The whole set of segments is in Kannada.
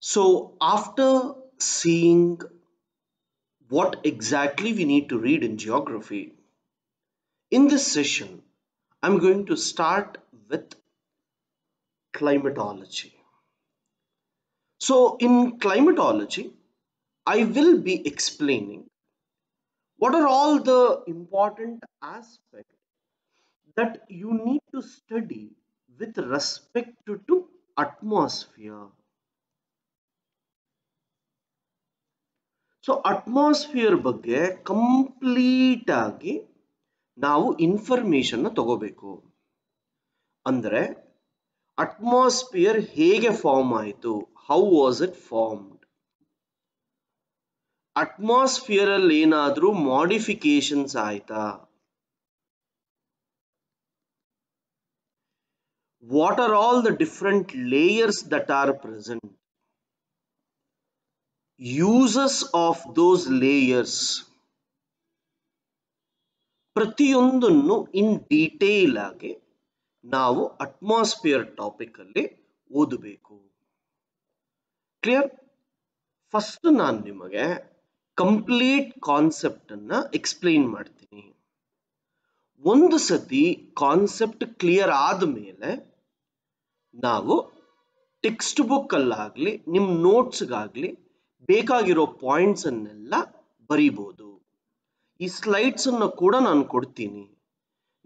So after seeing what exactly we need to read in geography, in this session, I'm going to start with climatology. So in climatology, I will be explaining what are all the important aspects that you need to study with respect to atmosphere. So atmosphere ಬಗ್ಗೆ ಕಂಪ್ಲೀಟ್ ಆಗಿ ನಾವು ಇನ್ಫಾರ್ಮೇಶನ್ ತಗೋಬೇಕು. ಅಂದ್ರೆ ಅಟ್ಮಾಸ್ಫಿಯರ್ ಹೇಗೆ ಫಾರ್ಮ್ ಆಯಿತು, how was it formed, atmosphere ಅಲ್ಲಿ ಏನಾದ್ರೂ ಮಾಡಿಫಿಕೇಶನ್ಸ್ ಆಯ್ತಾ, what are all the different layers that are present, uses of those layers, ಪ್ರತಿಯೊಂದನ್ನು ಇನ್ ಡೀಟೇಲ್ ಆಗಿ ನಾವು ಅಟ್ಮಾಸ್ಫಿಯರ್ ಟಾಪಿಕ್ ಅಲ್ಲಿ ಓದಬೇಕು. ಕ್ಲಿಯರ್? ಫಸ್ಟ್ ನಾನು ನಿಮಗೆ ಕಂಪ್ಲೀಟ್ ಕಾನ್ಸೆಪ್ಟ್ ಅನ್ನ ಎಕ್ಸ್ಪ್ಲೈನ್ ಮಾಡ್ತೀನಿ. ಒಂದು ಸತಿ ಕಾನ್ಸೆಪ್ಟ್ ಕ್ಲಿಯರ್ ಆದ್ಮೇಲೆ ನಾವು ಟೆಕ್ಸ್ಟ್ ಬುಕ್ ಅಲ್ಲಾಗ್ಲಿ ನಿಮ್ ನೋಟ್ಸ್ಗಾಗ್ಲಿ ಬೇಕಾಗಿರೋ ಪಾಯಿಂಟ್ಸ್ ಅನ್ನೆಲ್ಲ ಬರೀಬಹುದು. ಈ ಸ್ಲೈಡ್ಸ್ ಅನ್ನು ಕೂಡ ನಾನು ಕೊಡ್ತೀನಿ.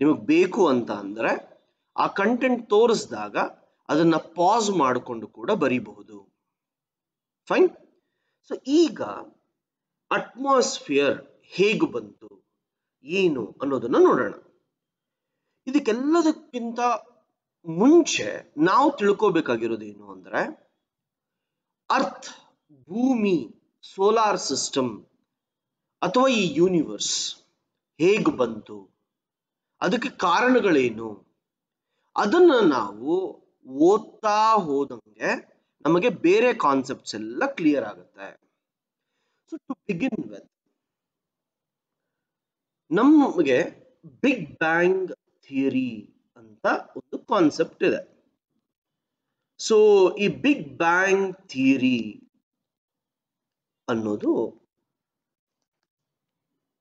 ನಿಮಗೆ ಬೇಕು ಅಂತ ಅಂದ್ರೆ ಆ ಕಂಟೆಂಟ್ ತೋರಿಸಿದಾಗ ಅದನ್ನ ಪಾಸ್ ಮಾಡಿಕೊಂಡು ಕೂಡ ಬರೀಬಹುದು. ಫೈನ್. ಸೊ ಈಗ ಅಟ್ಮಾಸ್ಫಿಯರ್ ಹೇಗೆ ಬಂತು, ಏನು ಅನ್ನೋದನ್ನ ನೋಡೋಣ. ಇದಕ್ಕೆಲ್ಲದಕ್ಕಿಂತ ಮುಂಚೆ ನಾವು ತಿಳ್ಕೋಬೇಕಾಗಿರೋದೇನು ಅಂದ್ರೆ ಅರ್ತ್, ಭೂಮಿ, ಸೋಲಾರ್ ಸಿಸ್ಟಮ್ ಅಥವಾ ಈ ಯೂನಿವರ್ಸ್ ಹೇಗೆ ಬಂತು, ಅದಕ್ಕೆ ಕಾರಣಗಳೇನು, ಅದನ್ನ ನಾವು ಓದ್ತಾ ಹೋದಂಗೆ ನಮಗೆ ಬೇರೆ ಕಾನ್ಸೆಪ್ಟ್ಸ್ ಎಲ್ಲ ಕ್ಲಿಯರ್ ಆಗುತ್ತೆ. ಸೊ ಟು ಬಿಗಿನ್ ವಿತ್, ನಮಗೆ ಬಿಗ್ ಬ್ಯಾಂಗ್ ಥಿಯರಿ ಅಂತ ಒಂದು ಕಾನ್ಸೆಪ್ಟ್ ಇದೆ. ಸೊ ಈ ಬಿಗ್ ಬ್ಯಾಂಗ್ ಥಿಯರಿ ಅನ್ನೋದು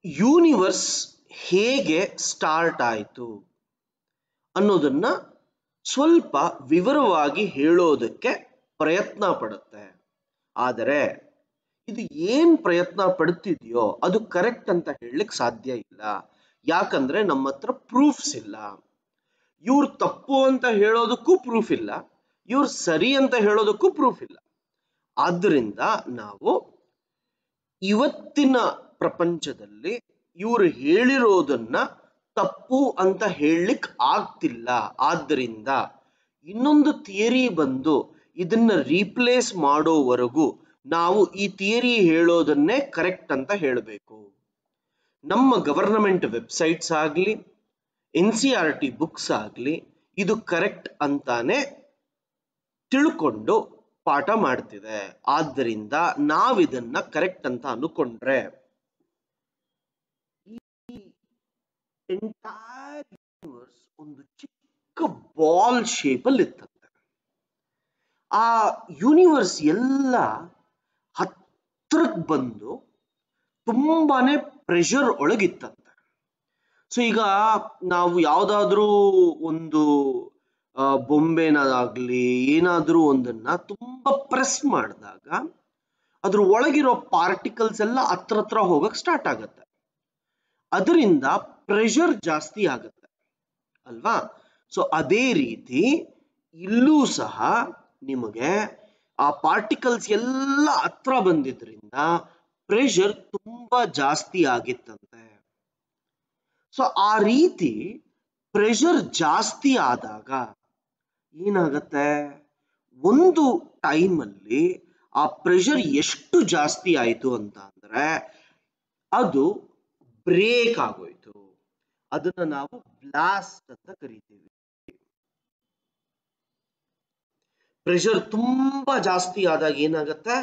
ಯೂನಿವರ್ಸ್ ಹೇಗೆ ಸ್ಟಾರ್ಟ್ ಆಯಿತು ಅನ್ನೋದನ್ನ ಸ್ವಲ್ಪ ವಿವರವಾಗಿ ಹೇಳೋದಕ್ಕೆ ಪ್ರಯತ್ನ ಪಡುತ್ತೆ. ಆದರೆ ಇದು ಏನ್ ಪ್ರಯತ್ನ ಪಡ್ತಿದೆಯೋ ಅದು ಕರೆಕ್ಟ್ ಅಂತ ಹೇಳಲಿಕ್ಕೆ ಸಾಧ್ಯ ಇಲ್ಲ. ಯಾಕಂದ್ರೆ ನಮ್ಮ ಹತ್ರ ಪ್ರೂಫ್ಸ್ ಇಲ್ಲ. ಇವ್ರು ತಪ್ಪು ಅಂತ ಹೇಳೋದಕ್ಕೂ ಪ್ರೂಫ್ ಇಲ್ಲ, ಇವ್ರು ಸರಿ ಅಂತ ಹೇಳೋದಕ್ಕೂ ಪ್ರೂಫ್ ಇಲ್ಲ. ಆದ್ರಿಂದ ನಾವು ಇವತ್ತಿನ ಪ್ರಪಂಚದಲ್ಲಿ ಇವರು ಹೇಳಿರೋದನ್ನ ತಪ್ಪು ಅಂತ ಹೇಳಲಿಕ್ ಆಗ್ತಿಲ್ಲ. ಆದ್ದರಿಂದ ಇನ್ನೊಂದು ಥಿಯರಿ ಬಂದು ಇದನ್ನ ರೀಪ್ಲೇಸ್ ಮಾಡೋವರೆಗೂ ನಾವು ಈ ಥಿಯರಿ ಹೇಳೋದನ್ನೇ ಕರೆಕ್ಟ್ ಅಂತ ಹೇಳಬೇಕು. ನಮ್ಮ ಗವರ್ನಮೆಂಟ್ ವೆಬ್ಸೈಟ್ಸ್ ಆಗಲಿ, NCERT ಬುಕ್ಸ್ ಆಗಲಿ ಇದು ಕರೆಕ್ಟ್ ಅಂತಾನೆ ತಿಳ್ಕೊಂಡು ಪಾಠ ಮಾಡ್ತಿದೆ. ಆದ್ದರಿಂದ ನಾವಿದನ್ನ ಕರೆಕ್ಟ್ ಅಂತ ಅನ್ಕೊಂಡ್ರೆ ಈ ಎಂಟೈರ್ ಯೂನಿವರ್ಸ್ ಒಂದು ಚಿಕ್ಕ ಬಾಲ್ ಶೇಪ್ ಅಲ್ಲಿ ಇತ್ತಂತೆ. ಆ ಯೂನಿವರ್ಸ್ ಎಲ್ಲ ಹತ್ರಕ್ಕೆ ಬಂದು ತುಂಬಾನೇ ಪ್ರೆಷರ್ ಒಳಗಿತ್ತಂತೆ. ಸೊ ಈಗ ನಾವು ಯಾವ್ದಾದ್ರೂ ಒಂದು ಬೊಂಬೆನಾಗ್ಲಿ ಏನಾದ್ರೂ ಒಂದನ್ನ ತುಂಬಾ ಪ್ರೆಸ್ ಮಾಡಿದಾಗ ಅದ್ರ ಒಳಗಿರೋ ಪಾರ್ಟಿಕಲ್ಸ್ ಎಲ್ಲ ಹತ್ರ ಹೋಗಕ್ ಸ್ಟಾರ್ಟ್ ಆಗತ್ತೆ. ಅದರಿಂದ ಪ್ರೆಷರ್ ಜಾಸ್ತಿ ಆಗುತ್ತೆ ಅಲ್ವಾ? ಸೊ ಅದೇ ರೀತಿ ಇಲ್ಲೂ ಸಹ ನಿಮಗೆ ಆ ಪಾರ್ಟಿಕಲ್ಸ್ ಎಲ್ಲ ಹತ್ರ ಬಂದಿದ್ರಿಂದ ಪ್ರೆಷರ್ ತುಂಬಾ ಜಾಸ್ತಿ ಆಗಿತ್ತಂತೆ. ಸೊ ಆ ರೀತಿ ಪ್ರೆಷರ್ ಜಾಸ್ತಿ ಆದಾಗ ಏನಾಗತ್ತೆ, ಒಂದು ಟೈಮಲ್ಲಿ ಆ ಪ್ರೆಷರ್ ಎಷ್ಟು ಜಾಸ್ತಿ ಆಯಿತು ಅಂತ ಅಂದ್ರೆ ಅದು ಬ್ರೇಕ್ ಆಗೋಯ್ತು. ಅದನ್ನ ನಾವು ಬ್ಲಾಸ್ಟ್ ಅಂತ ಕರಿತೀವಿ. ಪ್ರೆಷರ್ ತುಂಬಾ ಜಾಸ್ತಿ ಆದಾಗ ಏನಾಗತ್ತೆ,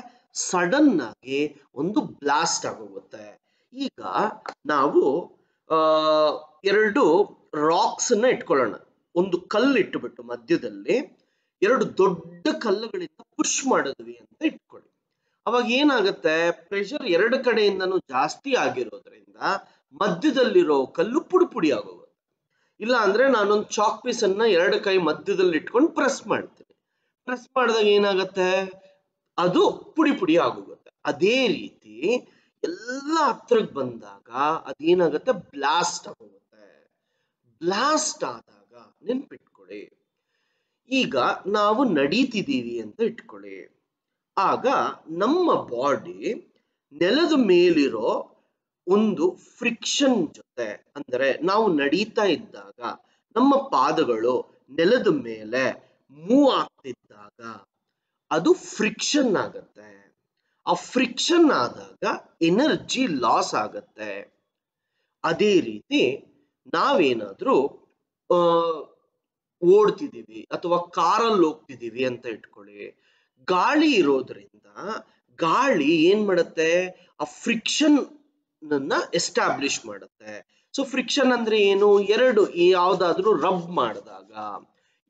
ಸಡನ್ ಆಗಿ ಒಂದು ಬ್ಲಾಸ್ಟ್ ಆಗೋಗುತ್ತೆ. ಈಗ ನಾವು ಎರಡು ರಾಕ್ಸ್ ಅನ್ನ ಇಟ್ಕೊಳ್ಳೋಣ. ಒಂದು ಕಲ್ಲು ಇಟ್ಟುಬಿಟ್ಟು ಮಧ್ಯದಲ್ಲಿ ಎರಡು ದೊಡ್ಡ ಕಲ್ಲುಗಳಿಂದ ಪುಷ್ ಮಾಡಿದ್ವಿ ಅಂತ ಇಟ್ಕೊಳ್ಳಿ. ಅವಾಗ ಏನಾಗುತ್ತೆ, ಪ್ರೆಷರ್ ಎರಡು ಕಡೆಯಿಂದನೂ ಜಾಸ್ತಿ ಆಗಿರೋದ್ರಿಂದ ಮಧ್ಯದಲ್ಲಿರೋ ಕಲ್ಲು ಪುಡಿ ಪುಡಿ ಆಗೋಗುತ್ತೆ. ಇಲ್ಲ ಅಂದ್ರೆ ನಾನೊಂದು ಚಾಕ್ ಪೀಸ್ ಅನ್ನ ಎರಡು ಕೈ ಮಧ್ಯದಲ್ಲಿ ಇಟ್ಕೊಂಡು ಪ್ರೆಸ್ ಮಾಡ್ತೀನಿ. ಪ್ರೆಸ್ ಮಾಡಿದಾಗ ಏನಾಗುತ್ತೆ, ಅದು ಪುಡಿ ಪುಡಿ ಆಗೋಗುತ್ತೆ. ಅದೇ ರೀತಿ ಎಲ್ಲ ಹತ್ರಕ್ಕೆ ಬಂದಾಗ ಅದೇನಾಗುತ್ತೆ, ಬ್ಲಾಸ್ಟ್ ಆಗೋಗುತ್ತೆ. ಬ್ಲಾಸ್ಟ್ ಆದಾಗ ನೆನ್ಪಿಟ್ಕೊಳ್ಳಿ, ಈಗ ನಾವು ನಡೀತಿದ್ದೀವಿ ಅಂತ ಇಟ್ಕೊಳ್ಳಿ. ಆಗ ನಮ್ಮ ಬಾಡಿ ನೆಲದ ಮೇಲಿರೋ ಒಂದು ಫ್ರಿಕ್ಷನ್ ಜೊತೆ, ಅಂದರೆ ನಾವು ನಡೀತಾ ಇದ್ದಾಗ ನಮ್ಮ ಪಾದಗಳು ನೆಲದ ಮೇಲೆ ಮೂವ್ ಆಗ್ತಿದ್ದಾಗ ಅದು ಫ್ರಿಕ್ಷನ್ ಆಗತ್ತೆ. ಆ ಫ್ರಿಕ್ಷನ್ ಆದಾಗ ಎನರ್ಜಿ ಲಾಸ್ ಆಗತ್ತೆ. ಅದೇ ರೀತಿ ನಾವೇನಾದ್ರೂ ಓಡ್ತಿದ್ದೀವಿ ಅಥವಾ ಕಾರಲ್ಲಿ ಹೋಗ್ತಿದ್ದೀವಿ ಅಂತ ಇಟ್ಕೊಳ್ಳಿ, ಗಾಳಿ ಇರೋದ್ರಿಂದ ಗಾಳಿ ಏನ್ ಮಾಡುತ್ತೆ, ಆ ಫ್ರಿಕ್ಷನ್ ಎಸ್ಟಾಬ್ಲಿಷ್ ಮಾಡುತ್ತೆ. ಸೊ ಫ್ರಿಕ್ಷನ್ ಅಂದ್ರೆ ಏನು, ಎರಡು ಯಾವ್ದಾದ್ರೂ ರಬ್ ಮಾಡಿದಾಗ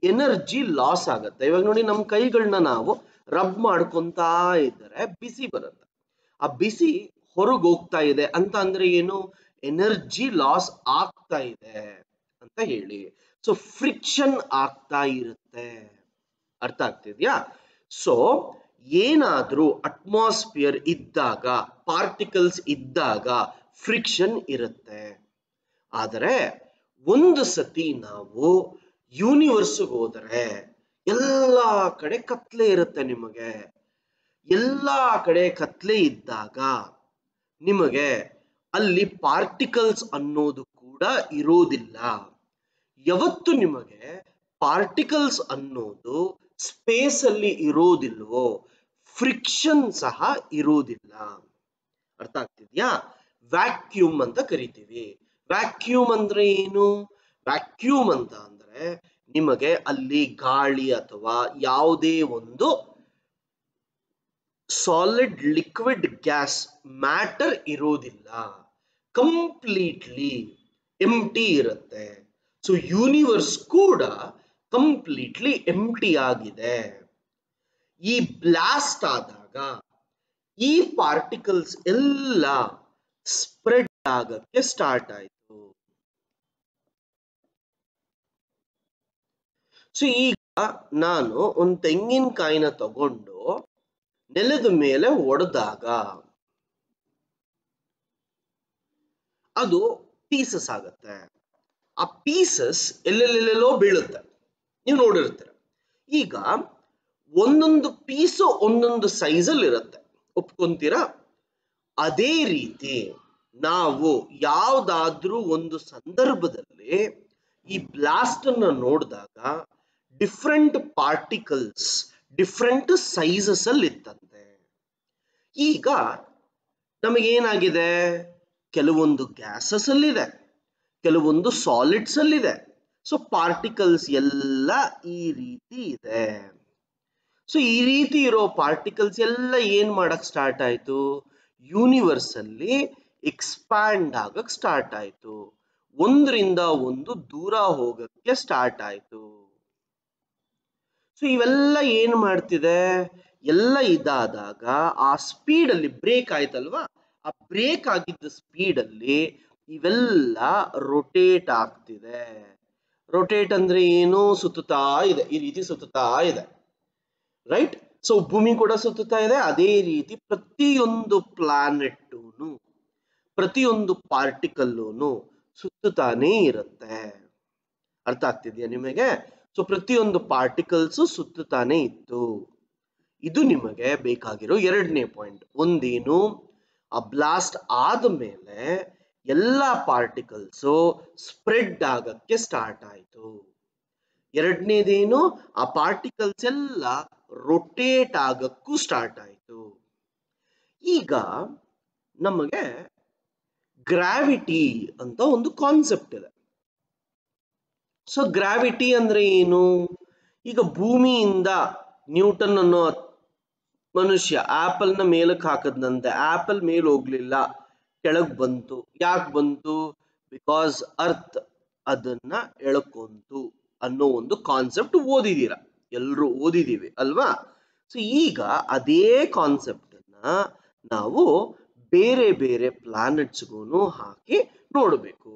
ಎನರ್ಜಿ ಲಾಸ್ ಆಗುತ್ತೆ. ಇವಾಗ ನೋಡಿ, ನಮ್ಮ ಕೈಗಳನ್ನ ನಾವು ರಬ್ ಮಾಡ್ಕೊಂತಾ ಇದ್ದರೆ ಬಿಸಿ ಬರುತ್ತೆ. ಆ ಬಿಸಿ ಹೊರಗೆ ಹೋಗ್ತಾ ಇದೆ ಅಂತ ಅಂದ್ರೆ ಏನು, ಎನರ್ಜಿ ಲಾಸ್ ಆಗ್ತಾ ಇದೆ ಅಂತ ಹೇಳಿ. ಸೊ ಫ್ರಿಕ್ಷನ್ ಆಗ್ತಾ ಇರುತ್ತೆ. ಅರ್ಥ ಆಗ್ತಿದ್ಯಾ? ಸೊ ಏನಾದ್ರೂ ಅಟ್ಮಾಸ್ಫಿಯರ್ ಇದ್ದಾಗ, ಪಾರ್ಟಿಕಲ್ಸ್ ಇದ್ದಾಗ ಫ್ರಿಕ್ಷನ್ ಇರುತ್ತೆ. ಆದರೆ ಒಂದು ಸತಿ ನಾವು ಯೂನಿವರ್ಸ್ಗೆ ಹೋದರೆ ಎಲ್ಲ ಕಡೆ ಕತ್ಲೆ ಇರುತ್ತೆ. ನಿಮಗೆ ಎಲ್ಲ ಕಡೆ ಕತ್ಲೆ ಇದ್ದಾಗ ನಿಮಗೆ ಅಲ್ಲಿ ಪಾರ್ಟಿಕಲ್ಸ್ ಅನ್ನೋದು ಕೂಡ ಇರೋದಿಲ್ಲ. ಯಾವತ್ತು ನಿಮಗೆ ಪಾರ್ಟಿಕಲ್ಸ್ ಅನ್ನೋದು ಸ್ಪೇಸ್ ಅಲ್ಲಿ ಇರೋದಿಲ್ವೋ, ಫ್ರಿಕ್ಷನ್ ಸಹ ಇರೋದಿಲ್ಲ. ಅರ್ಥ ಆಗ್ತಿದ್ಯಾ? ವ್ಯಾಕ್ಯೂಮ್ ಅಂತ ಕರಿತೀವಿ. ವ್ಯಾಕ್ಯೂಮ್ ಅಂದ್ರೆ ಏನು? ವ್ಯಾಕ್ಯೂಮ್ ಅಂತ ಅಂದ್ರೆ ನಿಮಗೆ ಅಲ್ಲಿ ಗಾಳಿ ಅಥವಾ ಯಾವುದೇ ಒಂದು ಸಾಲಿಡ್, ಲಿಕ್ವಿಡ್, ಗ್ಯಾಸ್, ಮ್ಯಾಟರ್ ಇರೋದಿಲ್ಲ. ಕಂಪ್ಲೀಟ್ಲಿ ಎಂಟಿ ಇರುತ್ತೆ. ಸೊ ಯೂನಿವರ್ಸ್ ಕೂಡ ಕಂಪ್ಲೀಟ್ಲಿ ಎಂಟಿ ಆಗಿದೆ. ಈ ಬ್ಲಾಸ್ಟ್ ಆದಾಗ ಈ ಪಾರ್ಟಿಕಲ್ಸ್ ಎಲ್ಲ ಸ್ಪ್ರೆಡ್ ಆಗಕ್ಕೆ ಸ್ಟಾರ್ಟ್ ಆಯ್ತು. ಸೊ ಈಗ ನಾನು ಒಂದು ತೆಂಗಿನಕಾಯಿನ ತಗೊಂಡು ನೆಲದ ಮೇಲೆ ಒಡೆದಾಗ ಅದು ಪೀಸಸ್ ಆಗತ್ತೆ. ಆ ಪೀಸಸ್ ಎಲ್ಲೆಲ್ಲೆಲ್ಲೋ ಬೀಳುತ್ತೆ, ನೀವು ನೋಡಿರ್ತೀರ. ಈಗ ಒಂದೊಂದು ಪೀಸು ಒಂದೊಂದು ಸೈಜಲ್ಲಿ ಇರುತ್ತೆ, ಒಪ್ಕೊಂತೀರಾ? ಅದೇ ರೀತಿ ನಾವು ಯಾವುದಾದ್ರೂ ಒಂದು ಸಂದರ್ಭದಲ್ಲಿ ಈ ಬ್ಲಾಸ್ಟ್ ಅನ್ನ ನೋಡಿದಾಗ ಡಿಫ್ರೆಂಟ್ ಪಾರ್ಟಿಕಲ್ಸ್ ಡಿಫ್ರೆಂಟ್ ಸೈಜಸ್ ಅಲ್ಲಿ ಇತ್ತಂತೆ. ಈಗ ನಮಗೇನಾಗಿದೆ, ಕೆಲವೊಂದು ಗ್ಯಾಸಸ್ ಅಲ್ಲಿದೆ, ಕೆಲವೊಂದು ಸಾಲಿಡ್ಸ್ ಅಲ್ಲಿದೆ. ಸೊ ಪಾರ್ಟಿಕಲ್ಸ್ ಎಲ್ಲ ಈ ರೀತಿ ಇದೆ. ಸೊ ಈ ರೀತಿ ಇರೋ ಪಾರ್ಟಿಕಲ್ಸ್ ಎಲ್ಲ ಏನ್ ಮಾಡಕ್ ಸ್ಟಾರ್ಟ್ ಆಯ್ತು, ಯೂನಿವರ್ಸ್ ಅಲ್ಲಿ ಎಕ್ಸ್ಪ್ಯಾಂಡ್ ಆಗಕ್ ಸ್ಟಾರ್ಟ್ ಆಯ್ತು. ಒಂದರಿಂದ ಒಂದು ದೂರ ಹೋಗಕ್ಕೆ ಸ್ಟಾರ್ಟ್ ಆಯ್ತು. ಸೊ ಇವೆಲ್ಲ ಏನ್ ಮಾಡ್ತಿದೆ, ಎಲ್ಲ ಇದಾದಾಗ ಆ ಸ್ಪೀಡ್ ಅಲ್ಲಿ ಬ್ರೇಕ್ ಆಯ್ತಲ್ವಾ, ಆ ಬ್ರೇಕ್ ಆಗಿದ್ದ ಸ್ಪೀಡ್ ಅಲ್ಲಿ ಇವೆಲ್ಲ ರೊಟೇಟ್ ಆಗ್ತಿದೆ. ರೊಟೇಟ್ ಅಂದ್ರೆ ಏನು, ಸುತ್ತುತ್ತಾ ಇದೆ, ಈ ರೀತಿ ಸುತ್ತುತ್ತಾ ಇದೆ, ರೈಟ್? ಸೊ ಭೂಮಿ ಕೂಡ ಸುತ್ತುತ್ತಾ ಇದೆ. ಅದೇ ರೀತಿ ಪ್ರತಿಯೊಂದು ಪ್ಲಾನೆಟ್ಟೂನು, ಪ್ರತಿಯೊಂದು ಪಾರ್ಟಿಕಲ್ಲೂನು ಸುತ್ತುತ್ತಾನೇ ಇರುತ್ತೆ. ಅರ್ಥ ಆಗ್ತಿದ್ಯಾ ನಿಮಗೆ? ಸೊ ಪ್ರತಿಯೊಂದು ಪಾರ್ಟಿಕಲ್ಸ್ ಸುತ್ತುತ್ತಾನೆ ಇತ್ತು. ಇದು ನಿಮಗೆ ಬೇಕಾಗಿರೋ ಎರಡನೇ ಪಾಯಿಂಟ್. ಒಂದೇನು, ಆ ಬ್ಲಾಸ್ಟ್ ಆದ್ಮೇಲೆ ಎಲ್ಲ ಪಾರ್ಟಿಕಲ್ಸು ಸ್ಪ್ರೆಡ್ ಆಗಕ್ಕೆ ಸ್ಟಾರ್ಟ್ ಆಯ್ತು. ಎರಡನೇದೇನು, ಆ ಪಾರ್ಟಿಕಲ್ಸ್ ಎಲ್ಲ ರೊಟೇಟ್ ಆಗಕ್ಕೂ ಸ್ಟಾರ್ಟ್ ಆಯ್ತು. ಈಗ ನಮಗೆ ಗ್ರಾವಿಟಿ ಅಂತ ಒಂದು ಕಾನ್ಸೆಪ್ಟ್ ಇದೆ. ಸೊ ಗ್ರಾವಿಟಿ ಅಂದ್ರೆ ಏನು? ಈಗ ಭೂಮಿಯಿಂದ ನ್ಯೂಟನ್ ಅನ್ನೋ ಮನುಷ್ಯ ಆಪಲ್ ನ ಮೇಲಕ್ಕೆ ಹಾಕದ್ನಂತೆ, ಆಪಲ್ ಮೇಲ್ ಹೋಗ್ಲಿಲ್ಲ, ಕೆಳಗ್ ಬಂತು. ಯಾಕೆ ಬಂತು? ಬಿಕಾಸ್ ಅರ್ತ್ ಅದನ್ನ ಎಳ್ಕೊಂತು ಅನ್ನೋ ಒಂದು ಕಾನ್ಸೆಪ್ಟ್ ಓದಿದೀರ, ಎಲ್ರು ಓದಿದೀವಿ ಅಲ್ವಾ? ಸೊ ಈಗ ಅದೇ ಕಾನ್ಸೆಪ್ಟ್ ಅನ್ನ ನಾವು ಬೇರೆ ಬೇರೆ ಪ್ಲಾನೆಟ್ಸ್ಗೂ ಹಾಕಿ ನೋಡಬೇಕು.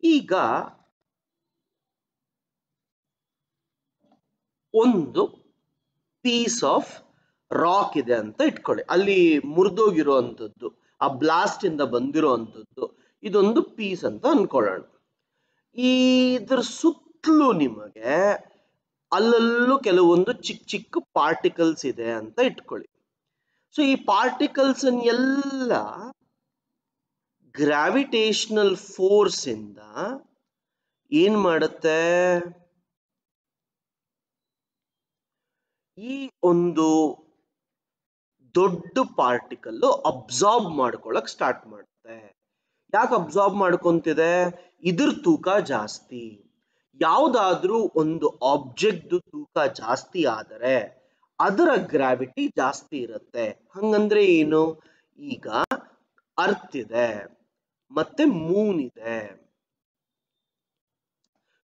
ಈಗ ಒಂದು ಪೀಸ್ ಆಫ್ ರಾಕ್ ಇದೆ ಅಂತ ಇಟ್ಕೊಳ್ಳಿ, ಅಲ್ಲಿ ಮುರಿದೋಗಿರುವಂಥದ್ದು, ಆ ಬ್ಲಾಸ್ಟ್ ಇಂದ ಬಂದಿರುವಂಥದ್ದು ಇದೊಂದು ಪೀಸ್ ಅಂತ ಅನ್ಕೊಳ್ಳೋಣ. ಇದ್ರ ಸುತ್ತಲೂ ನಿಮಗೆ ಅಲ್ಲಲ್ಲೂ ಕೆಲವೊಂದು ಚಿಕ್ಕ ಚಿಕ್ಕ ಪಾರ್ಟಿಕಲ್ಸ್ ಇದೆ ಅಂತ ಇಟ್ಕೊಳ್ಳಿ. ಸೊ ಈ ಪಾರ್ಟಿಕಲ್ಸ್ ಎಲ್ಲ ಗ್ರಾವಿಟೇಷನಲ್ ಫೋರ್ಸ್ ಇಂದ ಏನ್ ಮಾಡುತ್ತೆ, ಈ ಒಂದು ದೊಡ್ಡ ಪಾರ್ಟಿಕಲ್ ಅಬ್ಸಾರ್ಬ್ ಮಾಡ್ಕೊಳಕ್ ಸ್ಟಾರ್ಟ್ ಮಾಡುತ್ತೆ. ಯಾಕೆ ಅಬ್ಸಾರ್ಬ್ ಮಾಡ್ಕೊಂತಿದೆ? ಇದ್ರ ತೂಕ ಜಾಸ್ತಿ. ಯಾವುದಾದ್ರೂ ಒಂದು ಆಬ್ಜೆಕ್ಟ್ ತೂಕ ಜಾಸ್ತಿ ಆದರೆ ಅದರ ಗ್ರಾವಿಟಿ ಜಾಸ್ತಿ ಇರುತ್ತೆ. ಹಂಗಂದ್ರೆ ಏನು? ಈಗ ಅರ್ತ್ ಇದೆ ಮತ್ತೆ ಮೂನ್ ಇದೆ.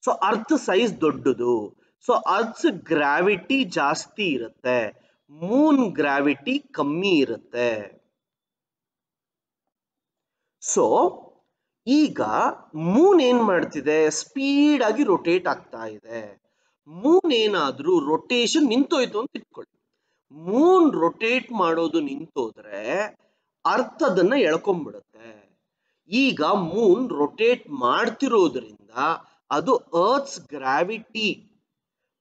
ಸೊ ಅರ್ತ್ ಸೈಜ್ ದೊಡ್ಡದು, ಸೊ ಅರ್ತ್ ಗ್ರಾವಿಟಿ ಜಾಸ್ತಿ ಇರುತ್ತೆ, ಮೂನ್ ಗ್ರಾವಿಟಿ ಕಮ್ಮಿ ಇರುತ್ತೆ. ಸೊ ಈಗ ಮೂನ್ ಏನ್ ಮಾಡ್ತಿದೆ? ಸ್ಪೀಡ್ ಆಗಿ ರೊಟೇಟ್ ಆಗ್ತಾ ಇದೆ. ಮೂನ್ ಏನಾದ್ರೂ ರೊಟೇಷನ್ ನಿಂತೋಯ್ತು ಅಂತ ಇಟ್ಕೊಳ್ಳಿ. ಮೂನ್ ರೊಟೇಟ್ ಮಾಡೋದು ನಿಂತೋದ್ರೆ ಅರ್ತ್ ಅದನ್ನ ಎಳ್ಕೊಂಡ್ಬಿಡುತ್ತೆ. ಈಗ ಮೂನ್ ರೊಟೇಟ್ ಮಾಡ್ತಿರೋದ್ರಿಂದ ಅದು ಅರ್ತ್ಸ್ ಗ್ರಾವಿಟಿ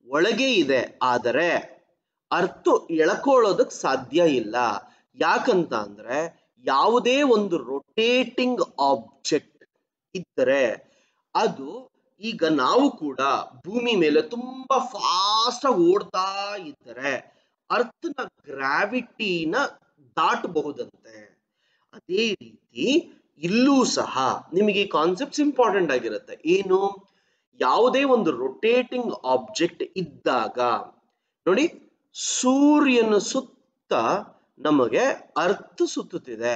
ಒಳಗೆ ಇದೆ, ಆದರೆ ಅರ್ತ್ ಎಳ್ಕೊಳ್ಳೋದಕ್ ಸಾಧ್ಯ ಇಲ್ಲ. ಯಾಕಂತ ಅಂದ್ರೆ ಯಾವುದೇ ಒಂದು ರೊಟೇಟಿಂಗ್ ಆಬ್ಜೆಕ್ಟ್ ಇದ್ದರೆ ಅದು, ಈಗ ನಾವು ಕೂಡ ಭೂಮಿ ಮೇಲೆ ತುಂಬಾ ಫಾಸ್ಟ್ ಆಗಿ ಓಡ್ತಾ ಇದ್ದರೆ ಅರ್ಥನ ಗ್ರಾವಿಟಿನ ದಾಟಬಹುದಂತೆ. ಅದೇ ರೀತಿ ಇಲ್ಲೂ ಸಹ ನಿಮಗೆ ಕಾನ್ಸೆಪ್ಟ್ಸ್ ಇಂಪಾರ್ಟೆಂಟ್ ಆಗಿರುತ್ತೆ. ಏನು? ಯಾವುದೇ ಒಂದು ರೊಟೇಟಿಂಗ್ ಆಬ್ಜೆಕ್ಟ್ ಇದ್ದಾಗ ನೋಡಿ, ಸೂರ್ಯನ ಸುತ್ತ ನಮಗೆ ಅರ್ತ್ ಸುತ್ತುತ್ತಿದೆ,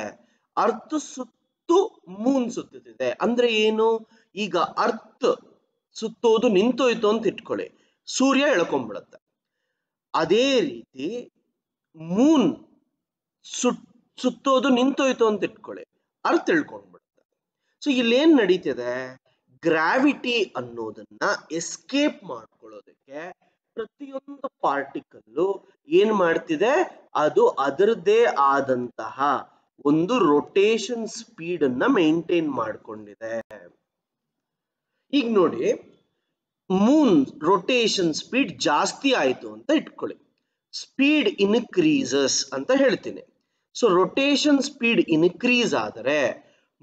ಅರ್ತ್ ಸುತ್ತು ಮೂನ್ ಸುತ್ತುತ್ತಿದೆ. ಅಂದ್ರೆ ಏನು? ಈಗ ಅರ್ತ್ ಸುತ್ತೋದು ನಿಂತೋಯ್ತು ಅಂತ ಇಟ್ಕೊಳ್ಳಿ, ಸೂರ್ಯ ಎಳ್ಕೊಂಡ್ಬಿಡುತ್ತೆ. ಅದೇ ರೀತಿ ಮೂನ್ ಸುತ್ತೋದು ನಿಂತೋಯ್ತು ಅಂತ ಇಟ್ಕೊಳ್ಳಿ, ಅರ್ತ್ ಎಳ್ಕೊಂಡ್ಬಿಡುತ್ತೆ. ಸೊ ಇಲ್ಲೇನ್ ನಡೀತಿದೆ? ಗ್ರಾವಿಟಿ ಅನ್ನೋದನ್ನ ಎಸ್ಕೇಪ್ ಮಾಡ್ಕೊಳ್ಳೋದಕ್ಕೆ ಪ್ರತಿಯೊಂದು ಪಾರ್ಟಿಕಲ್ಲು ಏನ್ ಮಾಡ್ತಿದೆ? ಅದು ಅದರದ್ದೇ ಆದಂತಹ ಒಂದು ರೊಟೇಷನ್ ಸ್ಪೀಡ್ ಅನ್ನ ಮೇಂಟೈನ್ ಮಾಡ್ಕೊಂಡಿದೆ. ಈಗ ನೋಡಿ, ಮೂನ್ ರೊಟೇಷನ್ ಸ್ಪೀಡ್ ಜಾಸ್ತಿ ಆಯ್ತು ಅಂತ ಇಟ್ಕೊಳ್ಳಿ, ಸ್ಪೀಡ್ ಇನ್ಕ್ರೀಸಸ್ ಅಂತ ಹೇಳ್ತೀನಿ. ಸೊ ರೊಟೇಷನ್ ಸ್ಪೀಡ್ ಇನ್ಕ್ರೀಸ್ ಆದರೆ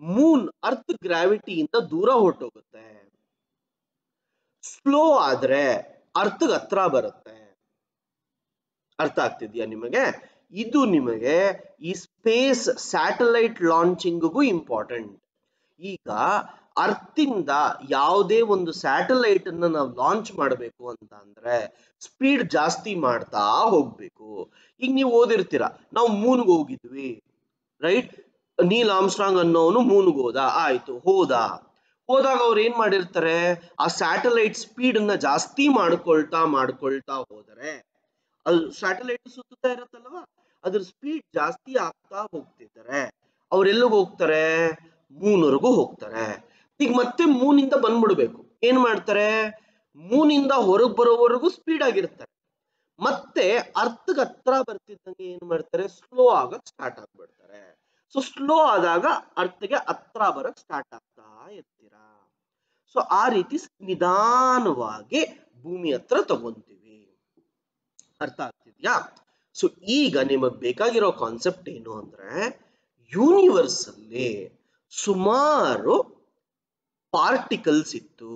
ಮೂನ್ ಅರ್ತ್ ಗ್ರಾವಿಟಿಯಿಂದ ದೂರ ಹೊರಟೋಗುತ್ತೆ. ಸ್ಲೋ ಆದ್ರೆ ಅರ್ಥಕ್ಕೆ ಹತ್ರ ಬರುತ್ತೆ. ಅರ್ಥ ಆಗ್ತಿದ್ಯಾ ನಿಮಗೆ? ಇದು ನಿಮಗೆ ಈ ಸ್ಪೇಸ್ ಸ್ಯಾಟಲೈಟ್ ಲಾಂಚಿಂಗ್ಗೂ ಇಂಪಾರ್ಟೆಂಟ್. ಈಗ ಅರ್ಥಿಂದ ಯಾವುದೇ ಒಂದು ಸ್ಯಾಟಲೈಟ್ ಅನ್ನ ನಾವು ಲಾಂಚ್ ಮಾಡಬೇಕು ಅಂತ ಅಂದ್ರೆ ಸ್ಪೀಡ್ ಜಾಸ್ತಿ ಮಾಡ್ತಾ ಹೋಗ್ಬೇಕು. ಈಗ ನೀವು ಓದಿರ್ತೀರ, ನಾವು ಮೂನ್ಗೆ ಹೋಗಿದ್ವಿ, ರೈಟ್? ನೀಲ್ ಆರ್ಮ್ಸ್ಟ್ರಾಂಗ್ ಅನ್ನೋನು ಮೂನ್ಗೆ ಹೋದ, ಆಯ್ತು, ಹೋದಾಗ ಅವ್ರು ಏನ್ ಮಾಡಿರ್ತಾರೆ? ಆ ಸ್ಯಾಟಲೈಟ್ ಸ್ಪೀಡ್ ಅನ್ನ ಜಾಸ್ತಿ ಮಾಡ್ಕೊಳ್ತಾ ಹೋದರೆ ಅದು ಸ್ಯಾಟಲೈಟ್ ಸುತ್ತಾ ಇರುತ್ತಲ್ವಾ, ಅದ್ರ ಸ್ಪೀಡ್ ಜಾಸ್ತಿ ಆಗ್ತಾ ಹೋಗ್ತಿದ್ದಾರೆ. ಅವ್ರೆಲ್ಲಿಗೆ ಹೋಗ್ತಾರೆ? ಮೂನ್ವರೆಗೂ ಹೋಗ್ತಾರೆ. ಈಗ ಮತ್ತೆ ಮೂನಿಂದ ಬಂದ್ಬಿಡ್ಬೇಕು, ಏನ್ ಮಾಡ್ತಾರೆ? ಮೂನಿಂದ ಹೊರಗೆ ಬರೋವರೆಗೂ ಸ್ಪೀಡ್ ಆಗಿರ್ತಾರೆ. ಮತ್ತೆ ಅರ್ಥಕ್ಕೆ ಹತ್ರ ಬರ್ತಿದ್ದಂಗೆ ಏನ್ ಮಾಡ್ತಾರೆ? ಸ್ಲೋ ಆಗಕ್ ಸ್ಟಾರ್ಟ್ ಆಗ್ಬಿಡ್ತಾರೆ. ಸೊ ಸ್ಲೋ ಆದಾಗ ಅರ್ಥಗೆ ಹತ್ರ ಬರಕ್ ಸ್ಟಾರ್ಟ್ ಆಗ್ತಾ ಇರ್ತೀರಾ. ಸೊ ಆ ರೀತಿ ನಿಧಾನವಾಗಿ ಭೂಮಿ ಹತ್ರ ತಗೊಂತೀವಿ. ಅರ್ಥ ಆಗ್ತಿದ್ಯಾ? ಸೊ ಈಗ ನಿಮಗ್ ಬೇಕಾಗಿರೋ ಕಾನ್ಸೆಪ್ಟ್ ಏನು ಅಂದ್ರೆ, ಯೂನಿವರ್ಸ್ ಅಲ್ಲಿ ಸುಮಾರು ಪಾರ್ಟಿಕಲ್ಸ್ ಇತ್ತು.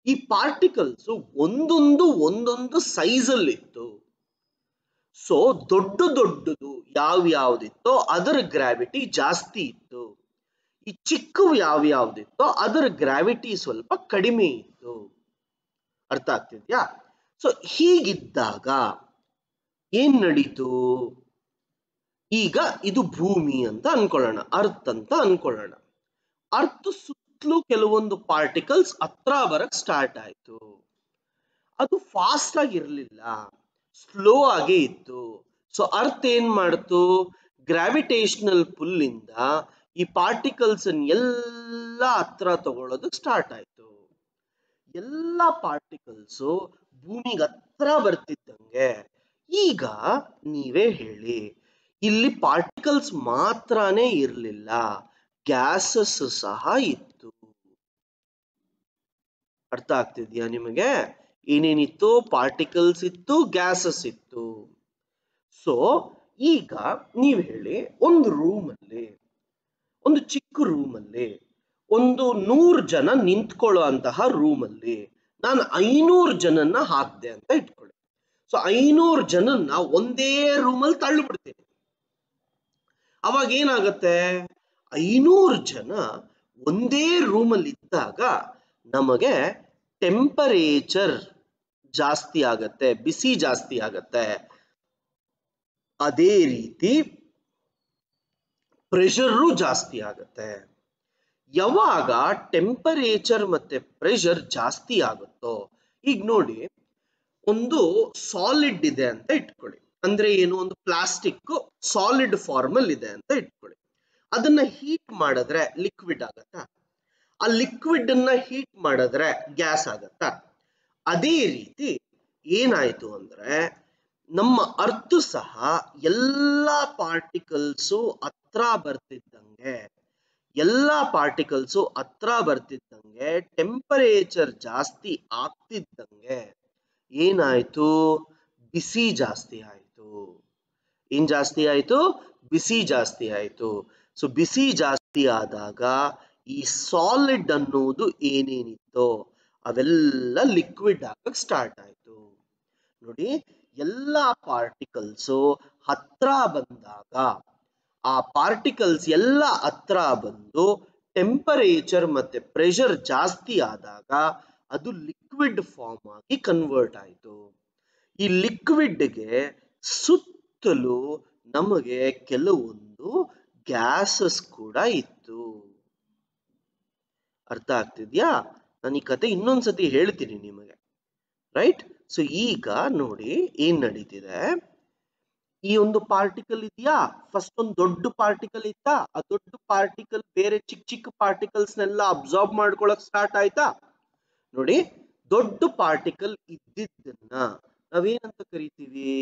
ಈ ಪಾರ್ಟಿಕಲ್ಸ್ ಒಂದೊಂದು ಸೈಜ್ ಅಲ್ಲಿ ಇತ್ತು. ಸೊ ದೊಡ್ಡದು ಯಾವ್ಯಾವ್ದಿತ್ತೋ ಅದರ ಗ್ರಾವಿಟಿ ಜಾಸ್ತಿ ಇತ್ತು, ಈ ಚಿಕ್ಕವು ಯಾವ್ಯಾವ್ದಿತ್ತೋ ಅದರ ಗ್ರಾವಿಟಿ ಸ್ವಲ್ಪ ಕಡಿಮೆ ಇತ್ತು. ಅರ್ಥ ಆಗ್ತಿದ್ಯಾ? ಸೊ ಹೀಗಿದ್ದಾಗ ಏನ್ ನಡೀತು? ಈಗ ಇದು ಭೂಮಿ ಅಂತ ಅನ್ಕೊಳ್ಳೋಣ, ಅರ್ತ್ ಅಂತ ಅನ್ಕೊಳ್ಳೋಣ. ಅರ್ತ್ ಸುತ್ತಲೂ ಕೆಲವೊಂದು ಪಾರ್ಟಿಕಲ್ಸ್ ಹತ್ರ ಬರಕ್ ಸ್ಟಾರ್ಟ್ ಆಯ್ತು. ಅದು ಫಾಸ್ಟ್ ಆಗಿರ್ಲಿಲ್ಲ, ಸ್ಲೋ ಆಗೇ ಇತ್ತು. ಸೊ ಅರ್ತ್ ಏನ್ ಮಾಡ್ತು? ಗ್ರಾವಿಟೇಷನಲ್ ಪುಲ್ ಇಂದ ಈ ಪಾರ್ಟಿಕಲ್ಸ್ ಎಲ್ಲ ಹತ್ರ ತಗೊಳ್ಳೋದಕ್ಕೆ ಸ್ಟಾರ್ಟ್ ಆಯ್ತು. ಎಲ್ಲ ಪಾರ್ಟಿಕಲ್ಸ್ ಭೂಮಿಗೆ ಹತ್ರ ಬರ್ತಿದ್ದಂಗೆ ಈಗ ನೀವೇ ಹೇಳಿ, ಇಲ್ಲಿ ಪಾರ್ಟಿಕಲ್ಸ್ ಮಾತ್ರನೇ ಇರಲಿಲ್ಲ, ಗ್ಯಾಸಸ್ ಸಹ ಇತ್ತು. ಅರ್ಥ ಆಗ್ತಿದ್ಯಾ ನಿಮಗೆ? ಏನೇನಿತ್ತು? ಪಾರ್ಟಿಕಲ್ಸ್ ಇತ್ತು, ಗ್ಯಾಸಸ್ ಇತ್ತು. ಸೊ ಈಗ ನೀವ್ ಹೇಳಿ, ಒಂದು ರೂಮಲ್ಲಿ, ಒಂದು ಚಿಕ್ಕ ರೂಮಲ್ಲಿ, ಒಂದು 100 ಜನ ನಿಂತ್ಕೊಳ್ಳೋ ಅಂತಹ ರೂಮಲ್ಲಿ ನಾನು 500 ಜನನ್ನ ಹಾಕ್ದೆ ಅಂತ ಇಟ್ಕೊಳ್ಳಿ. ಸೊ 500 ಜನನ್ನ ಒಂದೇ ರೂಮಲ್ಲಿ ತಳ್ಳಿಬಿಡ್ತೀನಿ. ಅವಾಗ ಏನಾಗತ್ತೆ? 500 ಜನ ಒಂದೇ ರೂಮಲ್ಲಿ ಇದ್ದಾಗ ನಮಗೆ ಟೆಂಪರೇಚರ್ ಜಾಸ್ತಿ ಆಗತ್ತೆ, ಬಿಸಿ ಜಾಸ್ತಿ ಆಗತ್ತೆ. ಅದೇ ರೀತಿ ಪ್ರೆಷರು ಜಾಸ್ತಿ ಆಗತ್ತೆ. ಯಾವಾಗ ಟೆಂಪರೇಚರ್ ಮತ್ತೆ ಪ್ರೆಷರ್ ಜಾಸ್ತಿ ಆಗುತ್ತೋ, ಈಗ ನೋಡಿ, ಒಂದು ಸಾಲಿಡ್ ಇದೆ ಅಂತ ಇಟ್ಕೊಳ್ಳಿ. ಅಂದ್ರೆ ಏನು? ಒಂದು ಪ್ಲಾಸ್ಟಿಕ್ ಸಾಲಿಡ್ ಫಾರ್ಮ್ ಅಲ್ಲಿ ಇದೆ ಅಂತ ಇಟ್ಕೊಳ್ಳಿ. ಅದನ್ನ ಹೀಟ್ ಮಾಡಿದ್ರೆ ಲಿಕ್ವಿಡ್ ಆಗತ್ತಾ? ಆ ಲಿಕ್ವಿಡ್ ಅನ್ನ ಹೀಟ್ ಮಾಡಿದ್ರೆ ಗ್ಯಾಸ್ ಆಗತ್ತಾ? ಅದೇ ರೀತಿ ಏನಾಯ್ತು ಅಂದ್ರೆ, ನಮ್ಮ ಅರ್ಥ ಸಹ ಎಲ್ಲ ಪಾರ್ಟಿಕಲ್ಸು ಹತ್ರ ಬರ್ತಿದ್ದಂಗೆ, ಟೆಂಪರೇಚರ್ ಜಾಸ್ತಿ ಆಗ್ತಿದ್ದಂಗೆ ಏನಾಯ್ತು? ಬಿಸಿ ಜಾಸ್ತಿ ಆಯ್ತು. ಏನ್ ಜಾಸ್ತಿ ಆಯ್ತು? ಬಿಸಿ ಜಾಸ್ತಿ ಆಯ್ತು. ಸೊ ಬಿಸಿ ಜಾಸ್ತಿ ಆದಾಗ ಈ ಸಾಲಿಡ್ ಅನ್ನೋದು ಏನೇನಿತ್ತೋ ಅವೆಲ್ಲ ಲಿಕ್ವಿಡ್ ಆಗಕ್ಕೆ ಸ್ಟಾರ್ಟ್ ಆಯ್ತು. ನೋಡಿ, ಎಲ್ಲ ಪಾರ್ಟಿಕಲ್ಸು ಹತ್ರ ಬಂದಾಗ, ಆ ಪಾರ್ಟಿಕಲ್ಸ್ ಎಲ್ಲ ಹತ್ರ ಬಂದು ಟೆಂಪರೇಚರ್ ಮತ್ತೆ ಪ್ರೆಷರ್ ಜಾಸ್ತಿ ಆದಾಗ ಅದು ಲಿಕ್ವಿಡ್ ಫಾರ್ಮ್ ಆಗಿ ಕನ್ವರ್ಟ್ ಆಯಿತು. ಈ ಲಿಕ್ವಿಡ್ಗೆ ಸುತ್ತಲೂ ನಮಗೆ ಕೆಲವೊಂದು ಗ್ಯಾಸಸ್ ಕೂಡ ಇತ್ತು. ಅರ್ಥ ಆಗ್ತಿದ್ಯಾ? ನಾನು ಈ ಕತೆ ಇನ್ನೊಂದ್ಸತಿ ಹೇಳ್ತೀನಿ ನಿಮಗೆ, ರೈಟ್? ಸೊ ಈಗ ನೋಡಿ ಏನ್ ನಡೀತಿದೆ. ಈ ಒಂದು ಪಾರ್ಟಿಕಲ್ ಇದೆಯಾ, ಫಸ್ಟ್ ಒಂದು ದೊಡ್ಡ ಪಾರ್ಟಿಕಲ್ ಇತ್ತಾ, ಆ ದೊಡ್ಡ ಪಾರ್ಟಿಕಲ್ ಬೇರೆ ಚಿಕ್ಕ ಚಿಕ್ಕ ಪಾರ್ಟಿಕಲ್ಸ್ನೆಲ್ಲ ಅಬ್ಸಾರ್ಬ್ ಮಾಡ್ಕೊಳಕ್ ಸ್ಟಾರ್ಟ್ ಆಯ್ತಾ? ನೋಡಿ, ದೊಡ್ಡ ಪಾರ್ಟಿಕಲ್ ಇದ್ದಿದ್ದನ್ನ ನಾವೇನಂತ ಕರಿತೀವಿ?